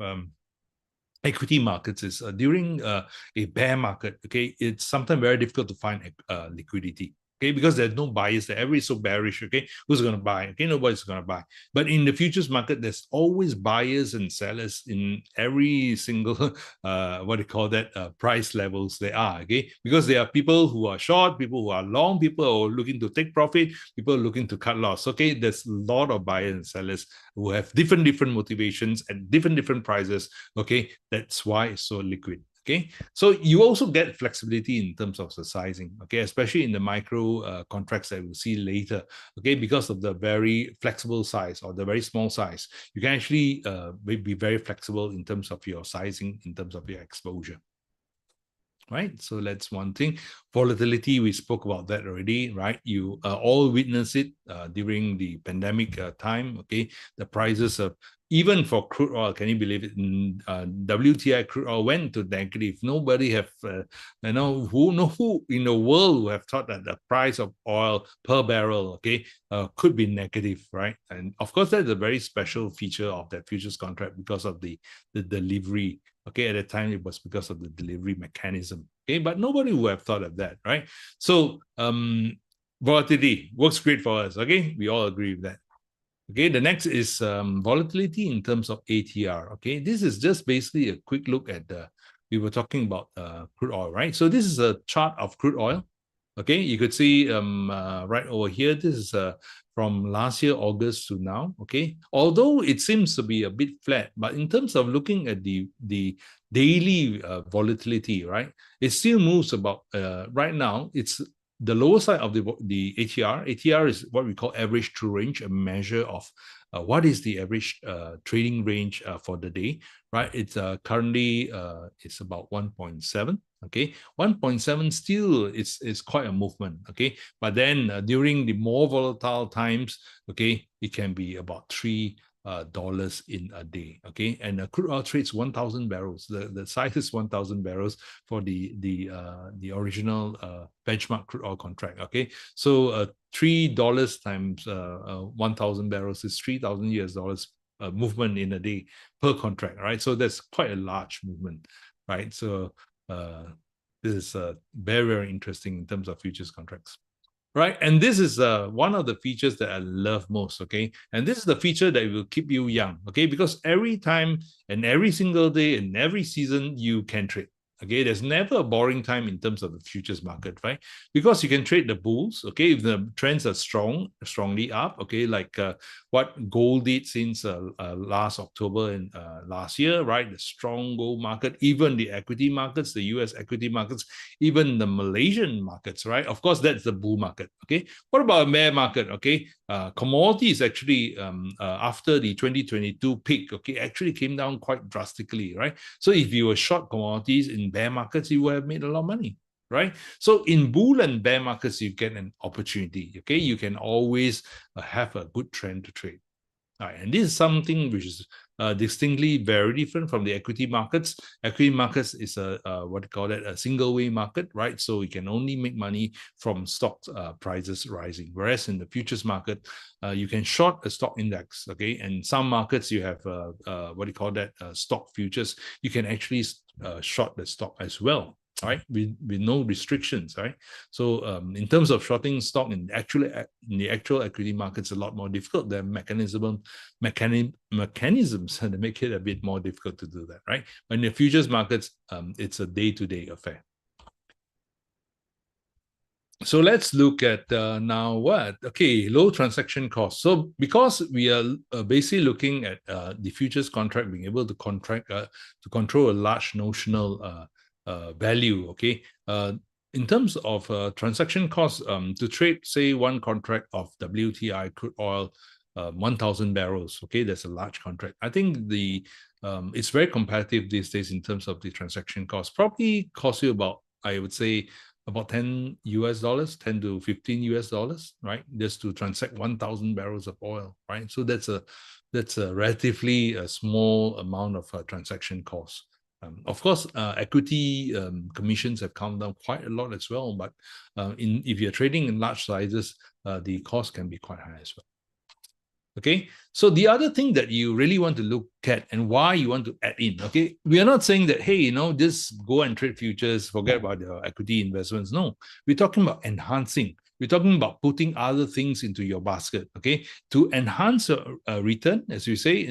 equity markets is during a bear market, okay, it's sometimes very difficult to find liquidity. Okay, because there's no buyers there. Everybody's so bearish. Okay, who's going to buy? Okay, nobody's going to buy. But in the futures market, there's always buyers and sellers in every single what do you call that price levels there are. Okay, because there are people who are short, people who are long, people who are looking to take profit, people are looking to cut loss. Okay, there's a lot of buyers and sellers who have different motivations at different prices. Okay, that's why it's so liquid. Okay, so you also get flexibility in terms of the sizing, okay, especially in the micro contracts that we'll see later, okay, because of the very flexible size or the very small size. You can actually be very flexible in terms of your sizing, in terms of your exposure. Right, so that's one thing. Volatility, we spoke about that already, right? You all witness it during the pandemic time, okay? The prices of, even for crude oil, can you believe it? WTI crude oil went to negative. Nobody have, who in the world who have thought that the price of oil per barrel, okay, could be negative, right? And of course, that's a very special feature of that futures contract because of the delivery. Okay, at the time it was because of the delivery mechanism. Okay, but nobody would have thought of that, right? So volatility works great for us. Okay, we all agree with that. Okay, the next is volatility in terms of ATR. Okay, this is just basically a quick look at we were talking about crude oil, right? So this is a chart of crude oil. Okay, you could see right over here, this is from last year, August to now, okay? Although it seems to be a bit flat, but in terms of looking at the daily volatility, right? It still moves about, right now, it's the lower side of the ATR. ATR is what we call average true range, a measure of what is the average trading range for the day, right? It's currently, it's about 1.7. Okay, 1.7 still is quite a movement. Okay, but then during the more volatile times, okay, it can be about $3 in a day. Okay, and crude oil trades 1,000 barrels. The size is 1,000 barrels for the original benchmark crude oil contract. Okay, so $3 times 1,000 barrels is 3,000 US dollars movement in a day per contract, right? So that's quite a large movement, right? So this is very, very interesting in terms of futures contracts. Right. And this is one of the features that I love most. Okay. And this is the feature that will keep you young. Okay. Because every time and every single day and every season you can trade. Okay. There's never a boring time in terms of the futures market, right? Because you can trade the bulls. Okay. If the trends are strongly up. Okay. Like what gold did since last October and last year, right? The strong gold market, even the equity markets, the US equity markets, even the Malaysian markets, right? Of course, that's the bull market. Okay. What about a bear market? Okay. Commodities actually, after the 2022 peak, okay, actually came down quite drastically, right? So if you were short commodities in bear markets, you would have made a lot of money, right? So in bull and bear markets, you get an opportunity. Okay. You can always have a good trend to trade. All right, and this is something which is distinctly very different from the equity markets. Equity markets is a what do you call it, a single way market, right? So you can only make money from stock prices rising. Whereas in the futures market, you can short a stock index, okay? And some markets you have what do you call that, stock futures. You can actually short the stock as well. All right, with no restrictions, right? So in terms of shorting stock in the actual equity markets, a lot more difficult. There are mechanisms that make it a bit more difficult to do that, right? But in the futures markets, it's a day-to-day affair. So let's look at now what? Okay, low transaction costs. So because we are basically looking at the futures contract being able to control a large notional value, okay? In terms of transaction costs, to trade, say, one contract of WTI crude oil, 1,000 barrels, okay, that's a large contract. I think it's very competitive these days in terms of the transaction cost. Probably cost you about, I would say, about 10 US dollars, 10 to 15 US dollars, right? Just to transact 1,000 barrels of oil, right? So that's a relatively small amount of transaction costs. Of course, equity commissions have come down quite a lot as well, but if you're trading in large sizes, the cost can be quite high as well. Okay, so the other thing that you really want to look at and why you want to add in, okay, we are not saying that, hey, just go and trade futures, forget about your equity investments. No, we're talking about enhancing. We're talking about putting other things into your basket, okay, to enhance your return, as you say,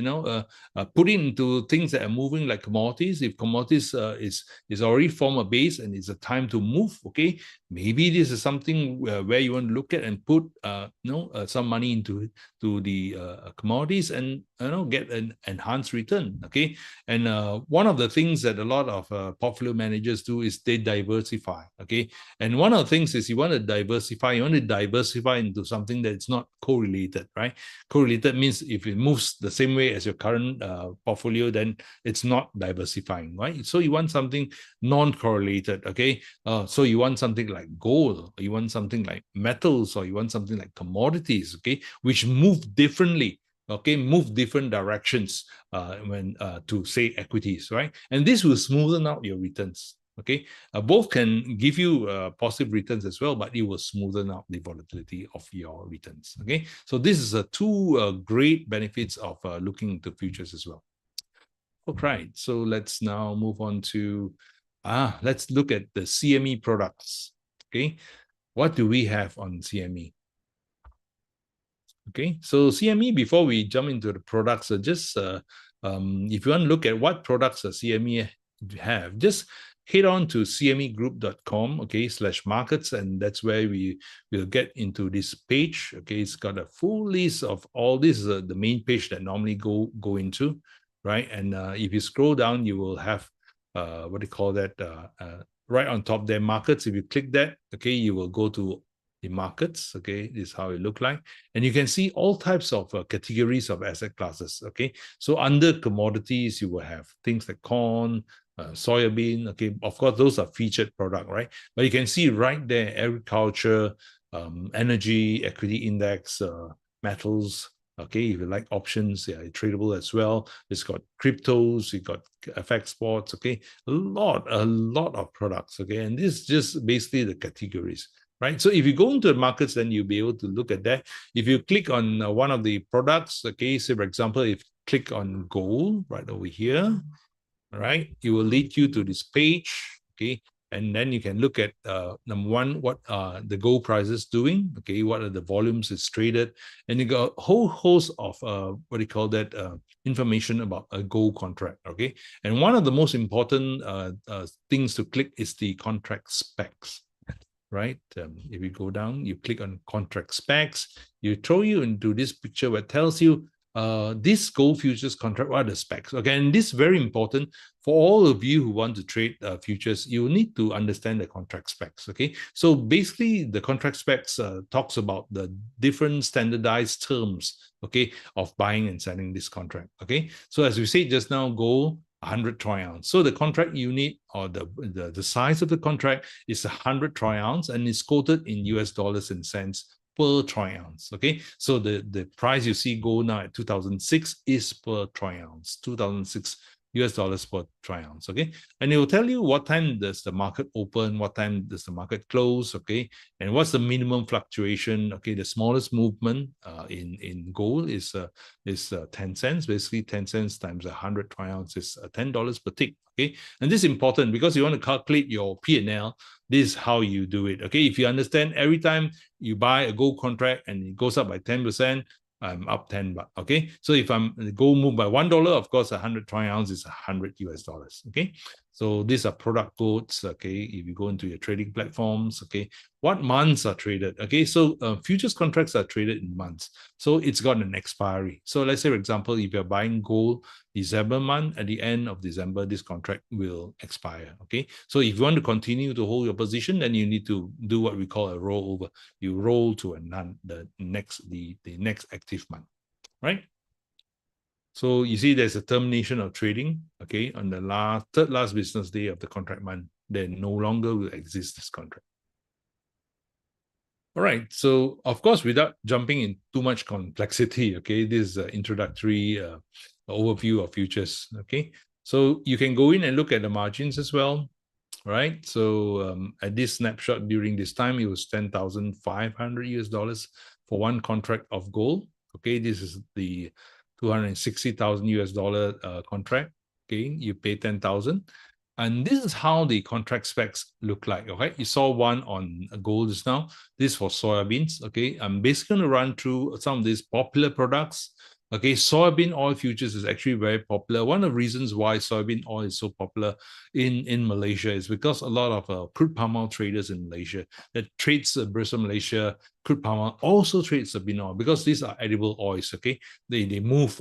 put into things that are moving like commodities. If commodities is already form a base and it's a time to move, okay, maybe this is something where you want to look at and put some money into the commodities and get an enhanced return. Okay, and one of the things that a lot of portfolio managers do is they diversify. Okay, and one of the things is you want to diversify into something that's not correlated, right? Correlated means if it moves the same way as your current portfolio, then it's not diversifying, right? So you want something non-correlated. Okay, so you want something like gold, or you want something like metals, or you want something like commodities, okay, which move differently, okay, move different directions when to say equities, right? And this will smoothen out your returns. Okay, both can give you positive returns as well, but it will smoothen out the volatility of your returns. Okay, so this is two great benefits of looking into futures as well. All right, so let's now move on to let's look at the CME products. Okay, what do we have on CME? Okay, so CME, before we jump into the products, just if you want to look at what products CME have, just head on to cmegroup.com, okay, /markets, and that's where we will get into this page. Okay, it's got a full list of all this, the main page that normally go into, right? And if you scroll down, you will have what do you call that? Right on top there, markets. If you click that, okay, you will go to the markets. Okay, this is how it look like, and you can see all types of categories of asset classes. Okay, so under commodities, you will have things like corn, soybean. Okay, of course, those are featured product, right? But you can see right there, agriculture, energy, equity index, metals. Okay, if you like options, yeah, tradable as well. It's got cryptos, you got FX sports. Okay, a lot of products. Okay, and this is just basically the categories, right? So if you go into the markets, then you'll be able to look at that. If you click on one of the products, okay, say for example, if you click on gold right over here, right, it will lead you to this page, okay, and then you can look at number one, what are the gold prices doing, okay, what are the volumes it's traded, and you got a whole host of what do you call that, information about a gold contract, okay. And one of the most important things to click is the contract specs, right? If you go down, you click on contract specs, you throw you into this picture where it tells you this gold futures contract, what are the specs? Okay, and this is very important for all of you who want to trade futures. You need to understand the contract specs. Okay, so basically the contract specs talks about the different standardized terms, okay, of buying and selling this contract. Okay, so as we said just now, gold 100 troy ounce. So the contract unit, or the size of the contract, is 100 troy ounce, and is quoted in US dollars and cents per troy ounce. Okay, so the price you see gold now at 2006 is per troy ounce, 2006 US dollars per troy ounce. Okay, and it will tell you what time does the market open, what time does the market close. Okay, and what's the minimum fluctuation. Okay, the smallest movement in gold is 10 cents. Basically 10 cents times 100 troy ounce is $10 per tick. Okay, and this is important because you want to calculate your P&L. This is how you do it. Okay, if you understand, every time you buy a gold contract and it goes up by 10%, I'm up 10 bucks. Okay, so if the gold move by $1, of course 100 troy ounce is 100 US dollars. Okay, so these are product codes. Okay, if you go into your trading platforms, okay, what months are traded? Okay, so futures contracts are traded in months, so it's got an expiry. So let's say, for example, if you're buying gold December month, at the end of December, this contract will expire. Okay, so if you want to continue to hold your position, then you need to do what we call a rollover. You roll to the next active month, right? So you see there's a termination of trading, okay, on the third last business day of the contract month. Then no longer will exist this contract. All right, so of course, without jumping in too much complexity, okay, this is an introductory overview of futures, okay? So you can go in and look at the margins as well, right? So at this snapshot during this time, it was 10,500 US dollars for one contract of gold, okay? This is the 260,000 US dollar contract, okay? You pay 10,000. And this is how the contract specs look like, okay? You saw one on gold just now. This is for soybeans, okay? I'm basically going to run through some of these popular products. Okay, soybean oil futures is actually very popular. One of the reasons why soybean oil is so popular in Malaysia is because a lot of crude palm oil traders in Malaysia that trades Bursa Malaysia crude palm oil also trades soybean oil, because these are edible oils. Okay, they move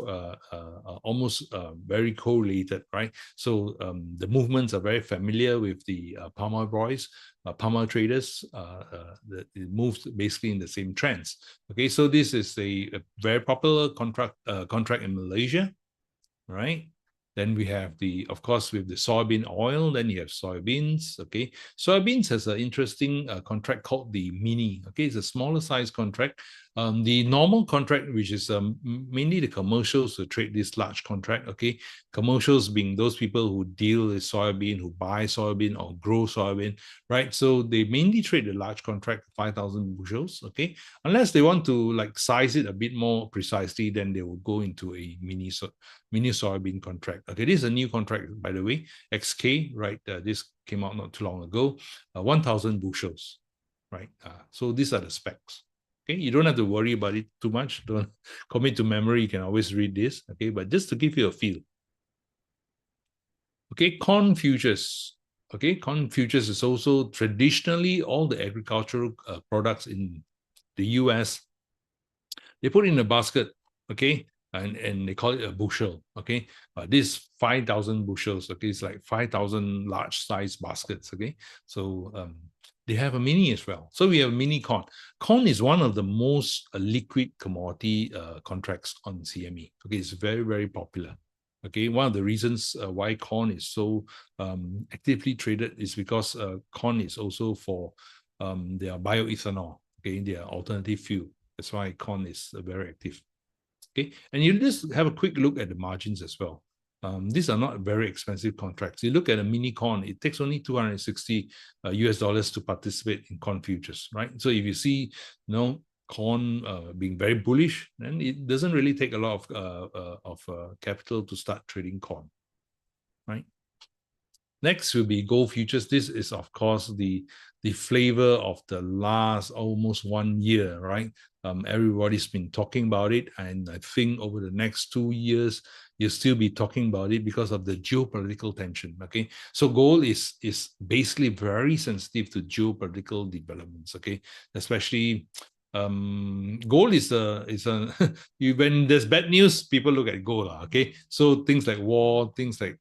almost very correlated, right? So the movements are very familiar with the palm oil boys, palm oil traders. It moves basically in the same trends. Okay, so this is a very popular contract in Malaysia, right? Then we have of course, with the soybean oil, then you have soybeans, okay? Soybeans has an interesting contract called the mini, okay? It's a smaller size contract. The normal contract, which is mainly the commercials who trade this large contract, okay? Commercials being those people who deal with soybean, who buy soybean or grow soybean, right? So they mainly trade the large contract, 5,000 bushels, okay? Unless they want to like size it a bit more precisely, then they will go into a mini soybean contract. Okay, this is a new contract, by the way, XK, right? This came out not too long ago, 1,000 bushels, right? So these are the specs. Okay, you don't have to worry about it too much. Don't commit to memory. You can always read this. Okay, but just to give you a feel. Okay, corn futures. Okay, corn futures is also traditionally all the agricultural products in the US. They put in a basket. Okay, and they call it a bushel. Okay, this 5,000 bushels. Okay, it's like 5,000 large size baskets. Okay, so they have a mini as well. So we have mini corn. Corn is one of the most liquid commodity contracts on CME. Okay, it's very, very popular. Okay, one of the reasons why corn is so actively traded is because corn is also for their bioethanol, okay, their alternative fuel. That's why corn is very active. Okay, and you just have a quick look at the margins as well. These are not very expensive contracts. You look at a mini corn, it takes only 260 US dollars to participate in corn futures, right? So if you see, corn being very bullish, then it doesn't really take a lot of capital to start trading corn, right? Next will be gold futures. This is, of course, the flavor of the last almost 1 year, right? Everybody's been talking about it, and I think over the next 2 years, you'll still be talking about it because of the geopolitical tension. Okay, so gold is basically very sensitive to geopolitical developments. Okay, especially gold is a when there's bad news, people look at gold. Okay, so things like war, things like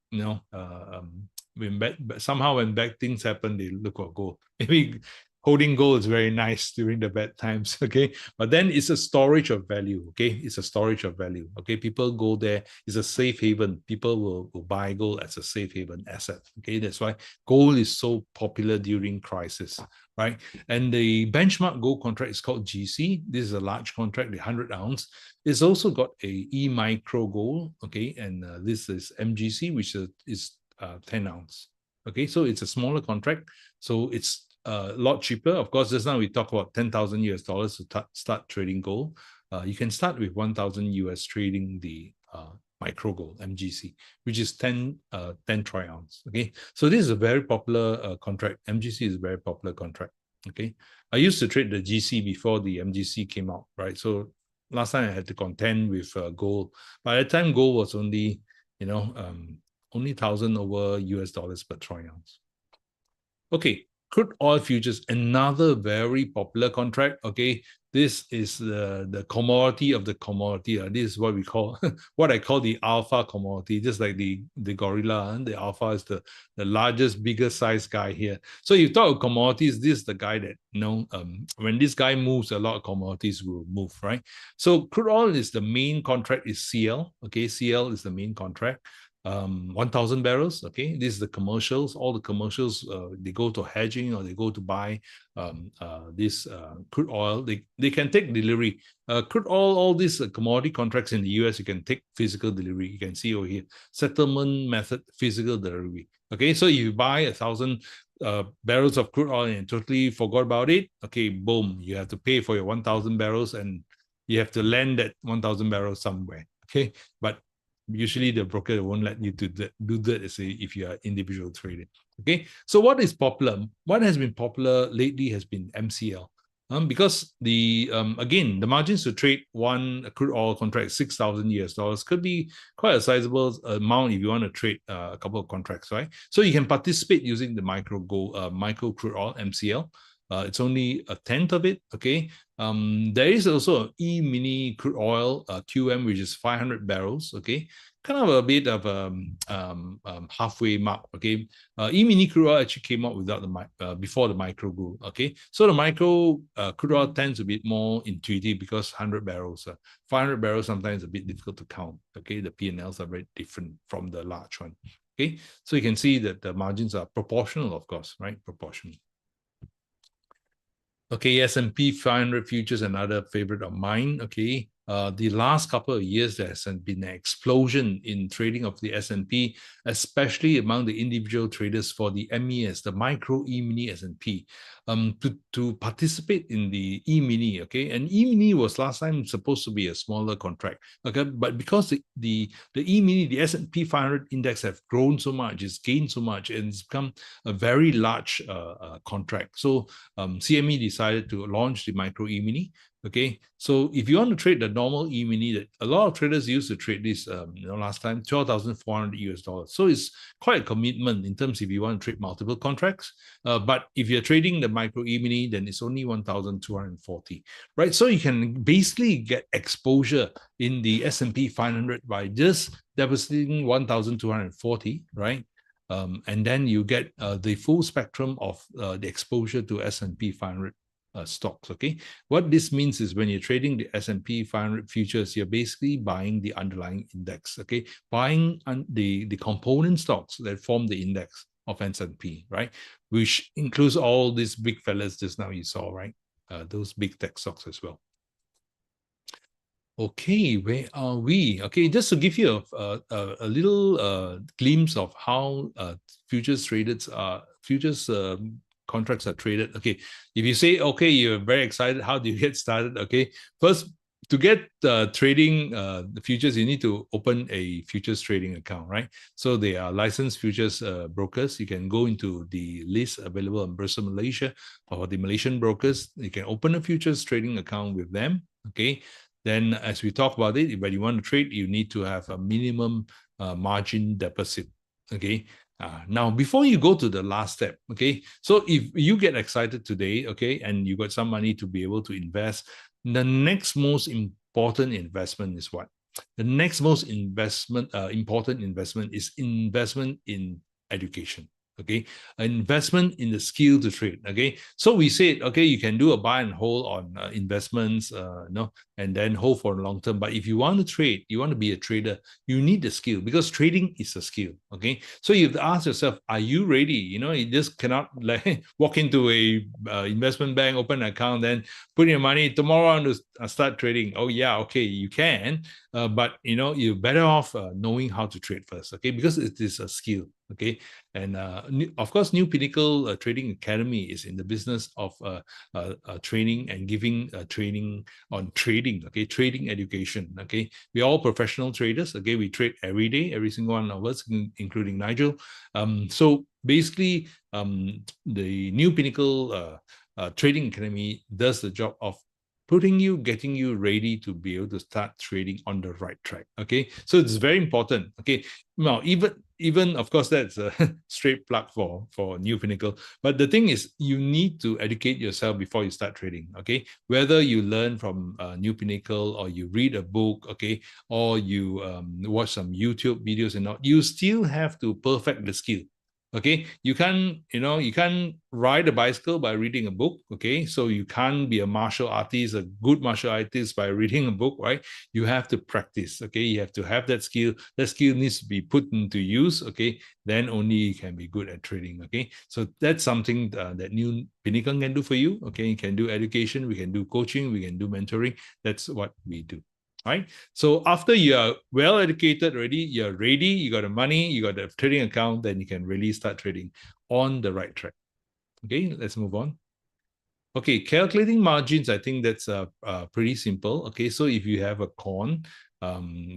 somehow when bad things happen, they look at gold. Maybe holding gold is very nice during the bad times, okay? But then it's a storage of value, okay? It's a storage of value, okay? People go there. It's a safe haven. People will buy gold as a safe haven asset, okay? That's why gold is so popular during crisis, right? And the benchmark gold contract is called GC. This is a large contract, the 100 ounce. It's also got a E-micro gold, okay? And this is MGC, which is 10 ounce. Okay, so it's a smaller contract, so it's a lot cheaper. Of course, just now we talk about 10,000 US dollars to start trading gold. You can start with 1,000 US trading the micro gold MGC, which is 10 troy ounce. Okay, so this is a very popular contract. MGC is a very popular contract. Okay, I used to trade the GC before the MGC came out, right? So last time I had to contend with gold. By the time gold was only, only 1,000 over US dollars per troy ounce. Okay, crude oil futures, another very popular contract. Okay, this is the commodity of the commodity. This is what we call, what I call the alpha commodity, just like the gorilla. The alpha is the largest, biggest size guy here. So you talk of commodities, this is the guy that, when this guy moves, a lot of commodities will move, right? So crude oil is the main contract, is CL. Okay, CL is the main contract. 1,000 barrels. Okay, this is the commercials. All the commercials, they go to hedging or they go to buy this crude oil. They can take delivery. Crude oil, all these commodity contracts in the US, you can take physical delivery. You can see over here, settlement method, physical delivery. Okay, so if you buy 1,000 barrels of crude oil and totally forgot about it, okay, boom, you have to pay for your 1,000 barrels and you have to land that 1,000 barrels somewhere. Okay, but usually the broker won't let you do that if you are individual trader. Okay, so what is popular? What has been popular lately has been MCL. Because again, the margins to trade one crude oil contract, 6,000 US dollars, could be quite a sizable amount if you want to trade a couple of contracts, right? So you can participate using the micro crude oil, MCL. It's only a tenth of it. Okay. There is also an E-mini crude oil QM, which is 500 barrels. Okay, kind of a bit of halfway mark. Okay, E-mini crude oil actually came out without the before the micro gold. Okay, so the micro crude oil tends to be more intuitive because 100 barrels, 500 barrels sometimes a bit difficult to count. Okay, the P&Ls are very different from the large one. Okay, so you can see that the margins are proportional, of course, right? Proportional. Okay, S&P 500 futures, another favorite of mine. Okay, the last couple of years, there has been an explosion in trading of the S&P, especially among the individual traders for the MES, the micro E-mini S&P, to participate in the E-mini. Okay, and E-mini was last time supposed to be a smaller contract. Okay, but because the E-mini, the S&P 500 index have grown so much, it's gained so much, and it's become a very large contract. So CME decided to launch the micro E-mini. Okay, so if you want to trade the normal E-mini, that a lot of traders used to trade this, last time, 12,400 US dollars. So it's quite a commitment in terms if you want to trade multiple contracts. But if you're trading the micro E-mini, then it's only 1,240, right? So you can basically get exposure in the S&P 500 by just depositing 1,240, right? And then you get the full spectrum of the exposure to S&P 500. stocks. Okay, what this means is when you're trading the S&P 500 futures, you're basically buying the underlying index. Okay, buying the component stocks that form the index of S&P, right? Which includes all these big fellas just now you saw, right? Those big tech stocks as well. Okay, where are we? Okay, just to give you a little glimpse of how futures contracts are traded. Okay, if you say, okay, you're very excited, how do you get started? Okay, first, to get trading the futures, you need to open a futures trading account, right? So they are licensed futures brokers. You can go into the list available on Bursa Malaysia or the Malaysian brokers. You can open a futures trading account with them. Okay, then as we talk about it, when you want to trade, you need to have a minimum margin deposit. Okay. Now, before you go to the last step, okay, so if you get excited today, okay, and you got some money to be able to invest, the next most important investment is what? The next most important investment is investment in education. Okay, investment in the skill to trade. Okay, so we said, okay, you can do a buy and hold on investments, and then hold for long term. But if you want to trade, you want to be a trader, you need the skill, because trading is a skill. Okay, so you have to ask yourself, are you ready? You just cannot like walk into a investment bank, open an account, then put in your money. Tomorrow I want to start trading. Oh yeah, okay, you can, but you're better off knowing how to trade first. Okay, because it is a skill. Okay, and of course, Nu Pinnacle Trading Academy is in the business of training and giving training on trading. Okay, trading education. Okay, we're all professional traders. Okay, we trade every day, every single one of us, including Nigel. So basically, the Nu Pinnacle Trading Academy does the job of getting you ready to be able to start trading on the right track. Okay, so it's very important. Okay, now even of course that's a straight plug for Nu Pinnacle, but the thing is, you need to educate yourself before you start trading. Okay, whether you learn from Nu Pinnacle, or you read a book, okay, or you watch some YouTube videos and all, you still have to perfect the skill. Okay, you can't ride a bicycle by reading a book. Okay, so you can't be a martial artist, a good martial artist, by reading a book, right? You have to practice. Okay, you have to have that skill. That skill needs to be put into use. Okay, then only you can be good at trading. Okay, so that's something that Nu Pinnacle can do for you. Okay, you can do education, we can do coaching, we can do mentoring. That's what we do. Right. So after you are well educated already, you're ready, you got the money, you got the trading account, then you can really start trading on the right track. Okay, let's move on. Okay, calculating margins, I think that's pretty simple. Okay, so if you have a con,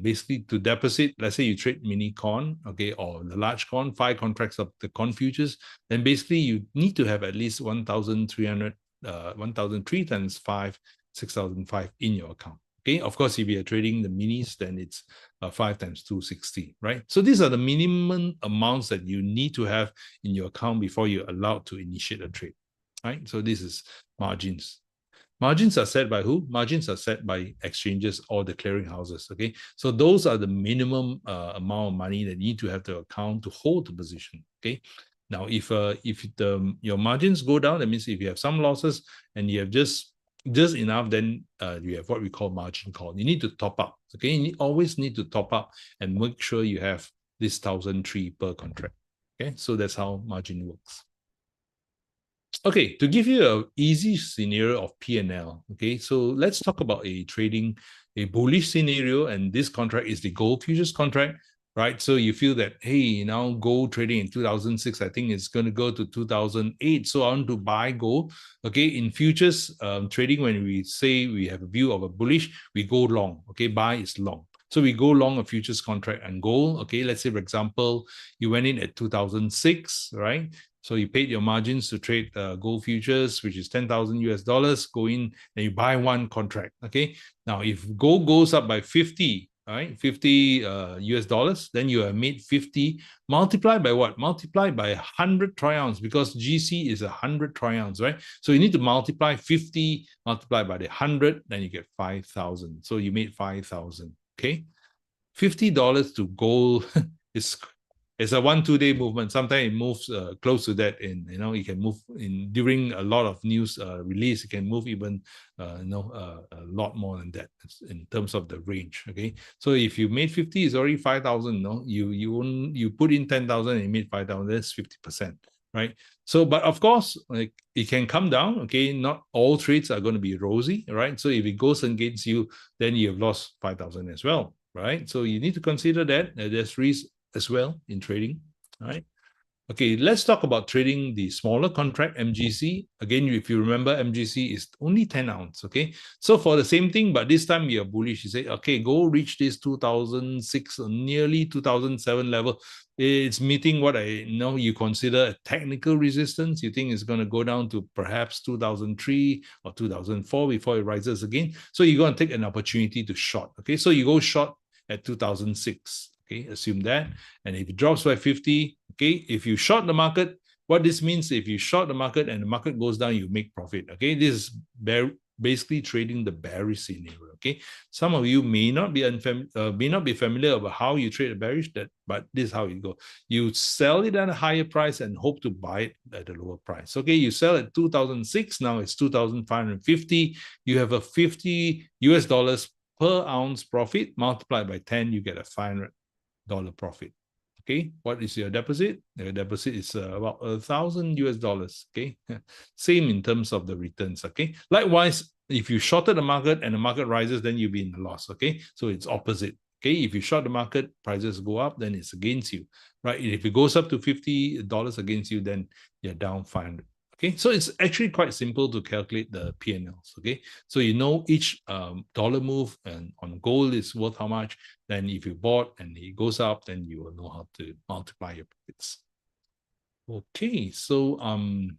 basically to deposit, let's say you trade mini con, okay, or the large con, 5 contracts of the con futures, then basically you need to have at least 1,300, 1,003 times 5, 6,005 in your account. Okay, of course, if you're trading the minis, then it's 5 times 260, right? So these are the minimum amounts that you need to have in your account before you're allowed to initiate a trade, right? So this is margins. Margins are set by who? Margins are set by exchanges or the clearing houses, okay? So those are the minimum amount of money that you need to have to account to hold the position, okay? Now, if your margins go down, that means if you have some losses and you have just enough, then you have what we call margin call. You need to top up. Okay, you always need to top up and make sure you have this 1,003 per contract. Okay, so that's how margin works. Okay, to give you an easy scenario of P&L, okay, so let's talk about a bullish scenario, and this contract is the gold futures contract, right? So you feel that, hey, now gold trading in 2006, I think it's going to go to 2008, so I want to buy gold. Okay, in futures trading, when we say we have a view of a bullish, we go long. Okay, buy is long. So we go long a futures contract and gold. Okay, let's say, for example, you went in at 2006, right? So you paid your margins to trade gold futures, which is 10,000 US dollars. Go in and you buy one contract. Okay. Now, if gold goes up by 50, right, 50 US dollars, then you have made 50 multiplied by what? Multiplied by 100 troy ounce, because GC is 100 troy ounce, right? So you need to multiply 50 multiplied by the 100, then you get 5,000. So you made 5,000. Okay. $50 to gold is It's a 1-2 day movement. Sometimes it moves close to that. It can move in during a lot of news release. It can move even a lot more than that in terms of the range. Okay, so if you made 50, it's already 5,000. You put in 10,000 and you made 5,000. That's 50%. Right. So, but of course, like it can come down. Okay, not all trades are going to be rosy, right? So if it goes against you, then you have lost 5,000 as well, right? So you need to consider that there's risk as well in trading, right? Okay, let's talk about trading the smaller contract, MGC. Again, if you remember, MGC is only 10 ounce, okay? So for the same thing, but this time you're bullish. You say, okay, go reach this 2006 or nearly 2007 level. It's meeting what I know you consider a technical resistance. You think it's going to go down to perhaps 2003 or 2004 before it rises again. So you're going to take an opportunity to short, okay? So you go short at 2006. Okay, assume that. And if it drops by 50, okay, if you short the market, what this means, if you short the market and the market goes down, you make profit. Okay, this is basically trading the bearish scenario. Okay, some of you may not be familiar about how you trade a bearish, but this is how it goes. You sell it at a higher price and hope to buy it at a lower price. Okay, you sell at 2006, now it's 2,550. You have a $50 per ounce profit multiplied by 10, you get a $500 profit. Okay, what is your deposit? Your deposit is about $1,000. Okay, same in terms of the returns. Okay, likewise, if you shorted the market and the market rises, then you'll be in the loss. Okay, so it's opposite. Okay, if you short the market, prices go up, then it's against you, right? If it goes up to $50 against you, then you're down 500. Okay, so it's actually quite simple to calculate the P&Ls. Okay, so you know each dollar move and on gold is worth how much. Then if you bought and it goes up, then you will know how to multiply your profits. Okay, so I'm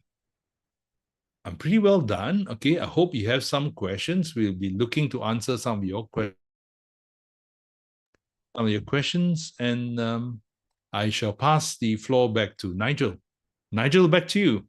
pretty well done. Okay, I hope you have some questions. We'll be looking to answer some of your questions, and I shall pass the floor back to Nigel. Nigel, back to you.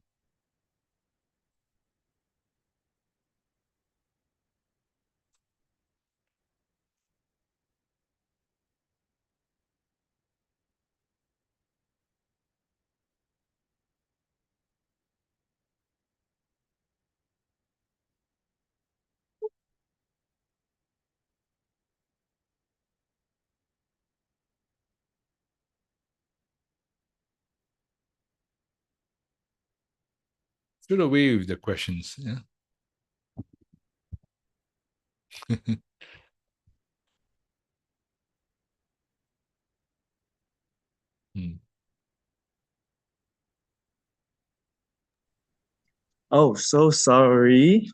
Shoot away with the questions. Yeah. Hmm. Oh, so sorry.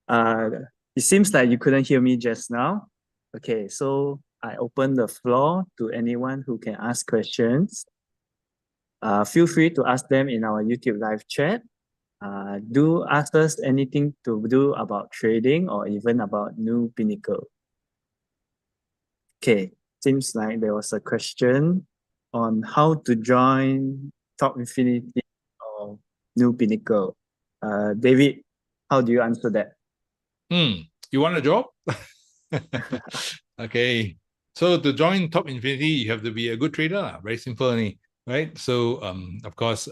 It seems like you couldn't hear me just now. Okay, so I open the floor to anyone who can ask questions. Feel free to ask them in our YouTube live chat. Do ask us anything to do about trading or even about Nu Pinnacle. Okay, seems like there was a question on how to join Top Infinity or Nu Pinnacle. David, how do you answer that? You want a job? Okay. So to join Top Infinity, you have to be a good trader. Very simple, right? So of course,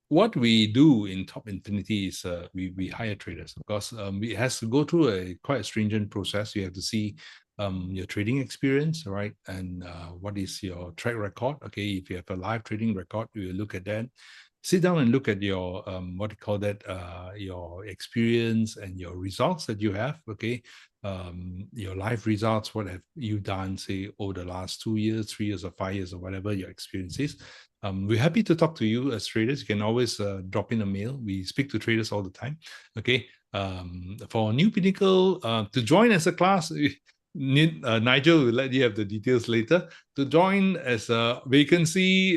what we do in Top Infinity is we hire traders. Of course, it has to go through a quite stringent process. You have to see your trading experience, right? And what is your track record? Okay, if you have a live trading record, we will look at that. Sit down and look at your what do you call that? Your experience and your results that you have. Okay, your live results. What have you done, say, over the last 2 years, 3 years, or 5 years, or whatever your experience is? We're happy to talk to you as traders. You can always drop in a mail. We speak to traders all the time. Okay. For Nu Pinnacle, to join as a class, Nigel will let you have the details later. To join as a vacancy,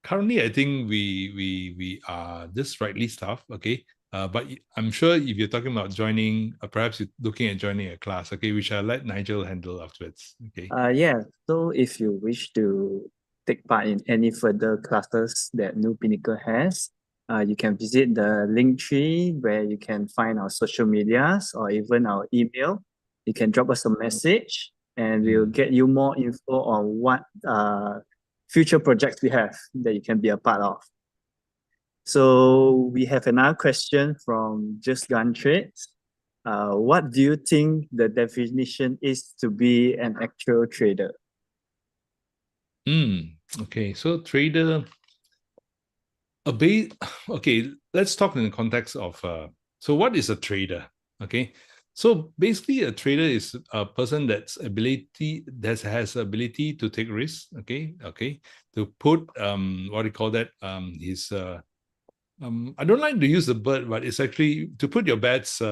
currently, I think we are just rightly staffed. Okay. But I'm sure if you're talking about joining, perhaps you're looking at joining a class, okay, which I'll let Nigel handle afterwards. Okay. Yeah, so if you wish to take part in any further classes that Nu Pinnacle has, you can visit the Linktree where you can find our social medias or even our email. You can drop us a message and we'll get you more info on what future projects we have that you can be a part of. So we have another question from Just Gun Trades. What do you think the definition is to be an actual trader? Okay, so trader, okay, let's talk in the context of so what is a trader? Okay, so basically a trader is a person that has ability to take risks, okay, to put what do you call that, his I don't like to use the bird, but it's actually to put your bets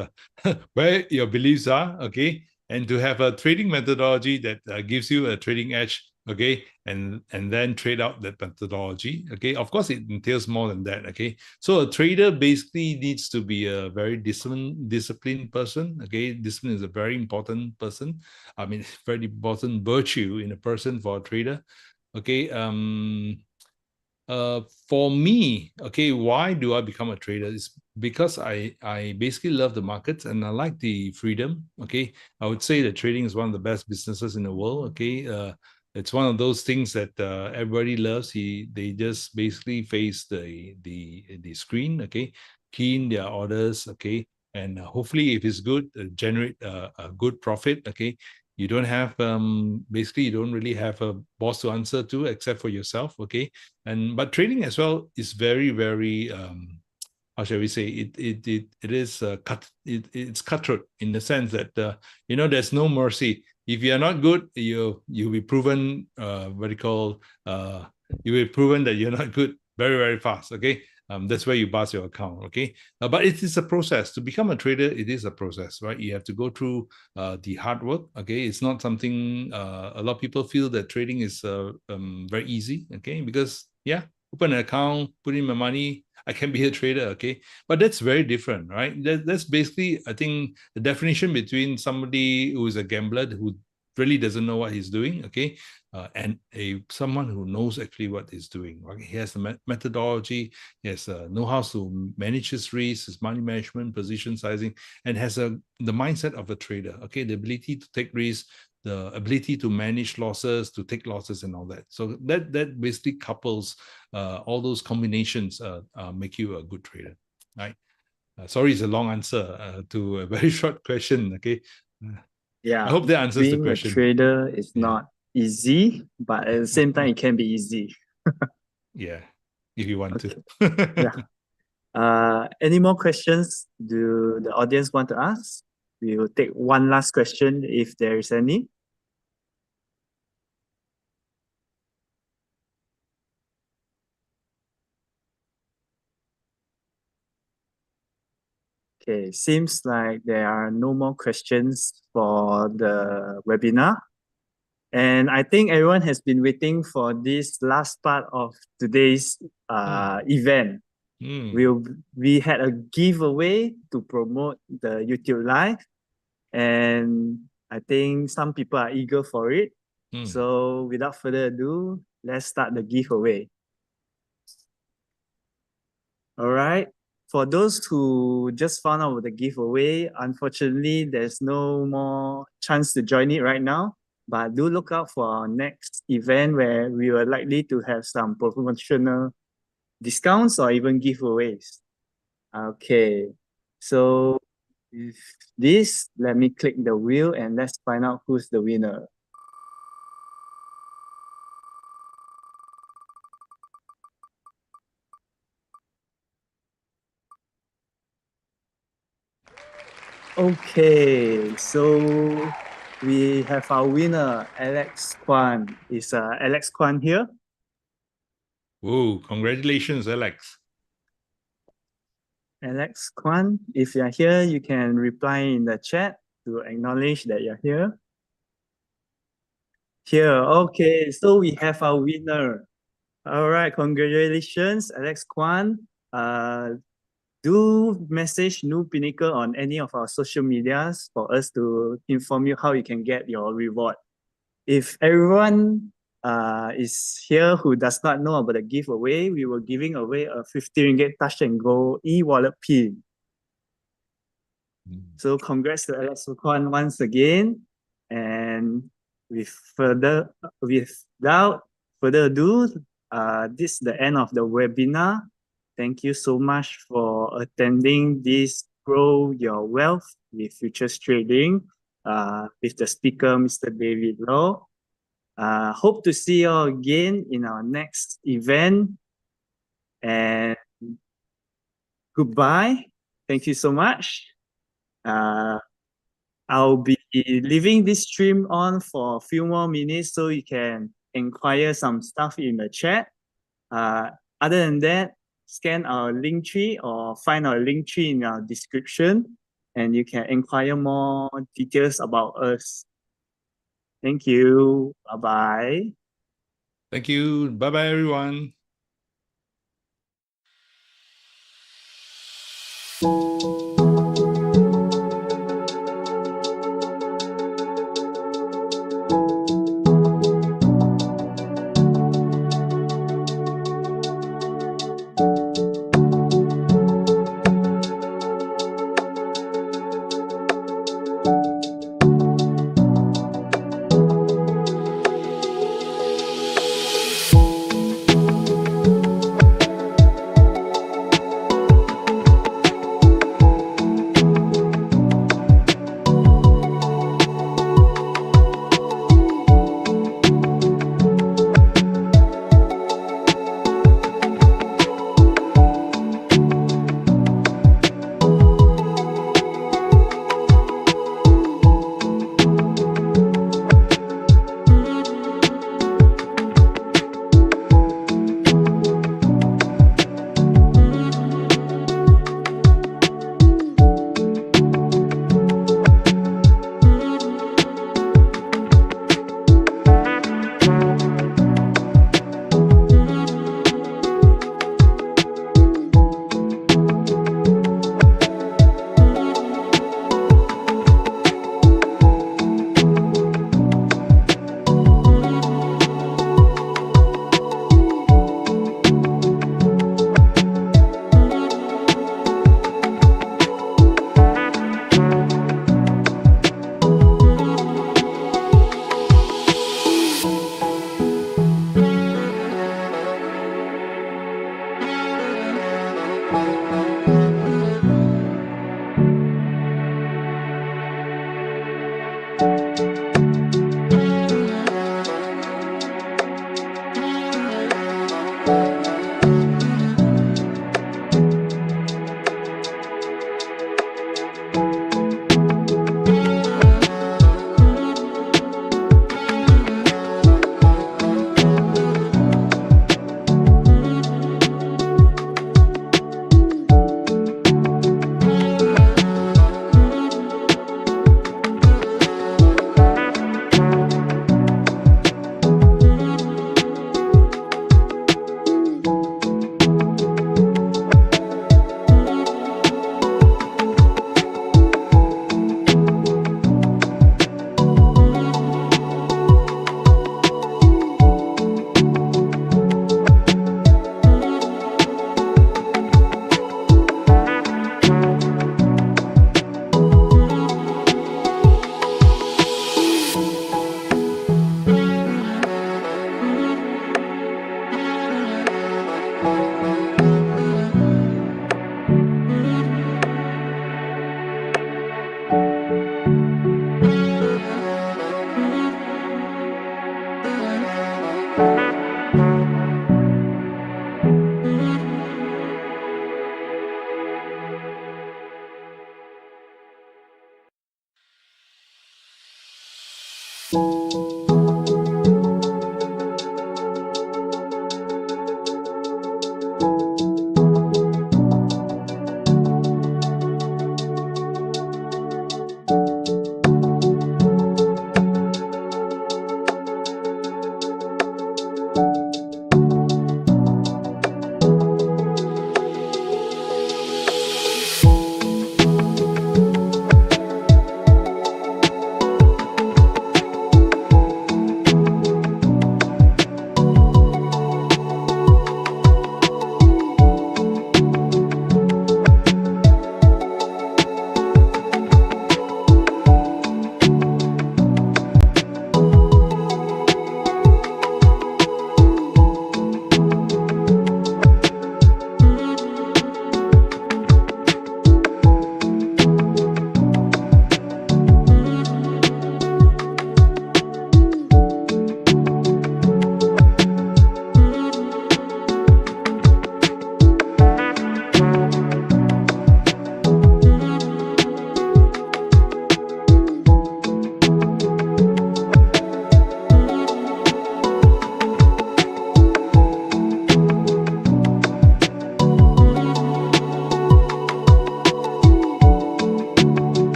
where your beliefs are, okay, and to have a trading methodology that gives you a trading edge, okay, and then trade out that methodology, okay. Of course, it entails more than that, okay. So a trader basically needs to be a very disciplined person, okay. Discipline is a very important person. I mean, very important virtue in a person for a trader, okay. For me, okay, why do I become a trader? It's because I basically love the markets and I like the freedom. Okay, I would say that trading is one of the best businesses in the world. Okay, it's one of those things that everybody loves. They just basically face the screen. Okay, key in their orders. Okay, and hopefully, if it's good, generate a good profit. Okay, you don't have basically you don't really have a boss to answer to except for yourself. Okay, but trading as well is very how shall we say it is it's cutthroat in the sense that there's no mercy. If you are not good, you'll be proven what you call you will be proven that you're not good very fast. Okay, that's where you pass your account. Okay, but it is a process to become a trader. It is a process, right? You have to go through the hard work. Okay, it's not something a lot of people feel that trading is very easy. Okay, because yeah, open an account, put in my money, I can be a trader. Okay, but that's very different, right? That's basically, I think, the definition between somebody who is a gambler who really doesn't know what he's doing, okay, and someone who knows actually what he's doing. Right? He has the methodology, he has know how to manage his risks, his money management, position sizing, and has the mindset of a trader. Okay, the ability to take risks, the ability to manage losses, to take losses, and all that. So that basically couples all those combinations make you a good trader, right? Sorry, it's a long answer to a very short question. Okay, I Yeah, hope that answers the being a question. trader is Yeah, not easy, but at the same time, it can be easy. yeah, if you want Okay. to. Yeah. Any more questions do the audience want to ask? We will take one last question if there is any. Okay, seems like there are no more questions for the webinar. And I think everyone has been waiting for this last part of today's event. We had a giveaway to promote the YouTube Live, and I think some people are eager for it. So without further ado, let's start the giveaway. All right. For those who just found out about the giveaway, unfortunately, there's no more chance to join it right now. But do look out for our next event where we are likely to have some promotional discounts or even giveaways. Okay. So with this, let me click the wheel and let's find out who's the winner. Okay, so we have our winner, Alex Kwan. Is Alex Kwan here? Oh, congratulations, Alex. Alex Kwan, if you're here, you can reply in the chat to acknowledge that you're here. Here, okay, so we have our winner. All right, congratulations, Alex Kwan. Do message Nu Pinnacle on any of our social medias for us to inform you how you can get your reward. If everyone is here who does not know about the giveaway, we were giving away a 50 ringgit Touch and Go e-wallet pin. So congrats to Alex Kwan once again. And without further ado, this is the end of the webinar. Thank you so much for attending this Grow Your Wealth with Futures Trading with the speaker, Mr. David Low. Hope to see you again in our next event. And goodbye. Thank you so much. I'll be leaving this stream on for a few more minutes so you can inquire some stuff in the chat. Other than that, scan our Linktree or find our Linktree in our description and you can inquire more details about us. Thank you. Bye-bye. Thank you. Bye-bye, everyone.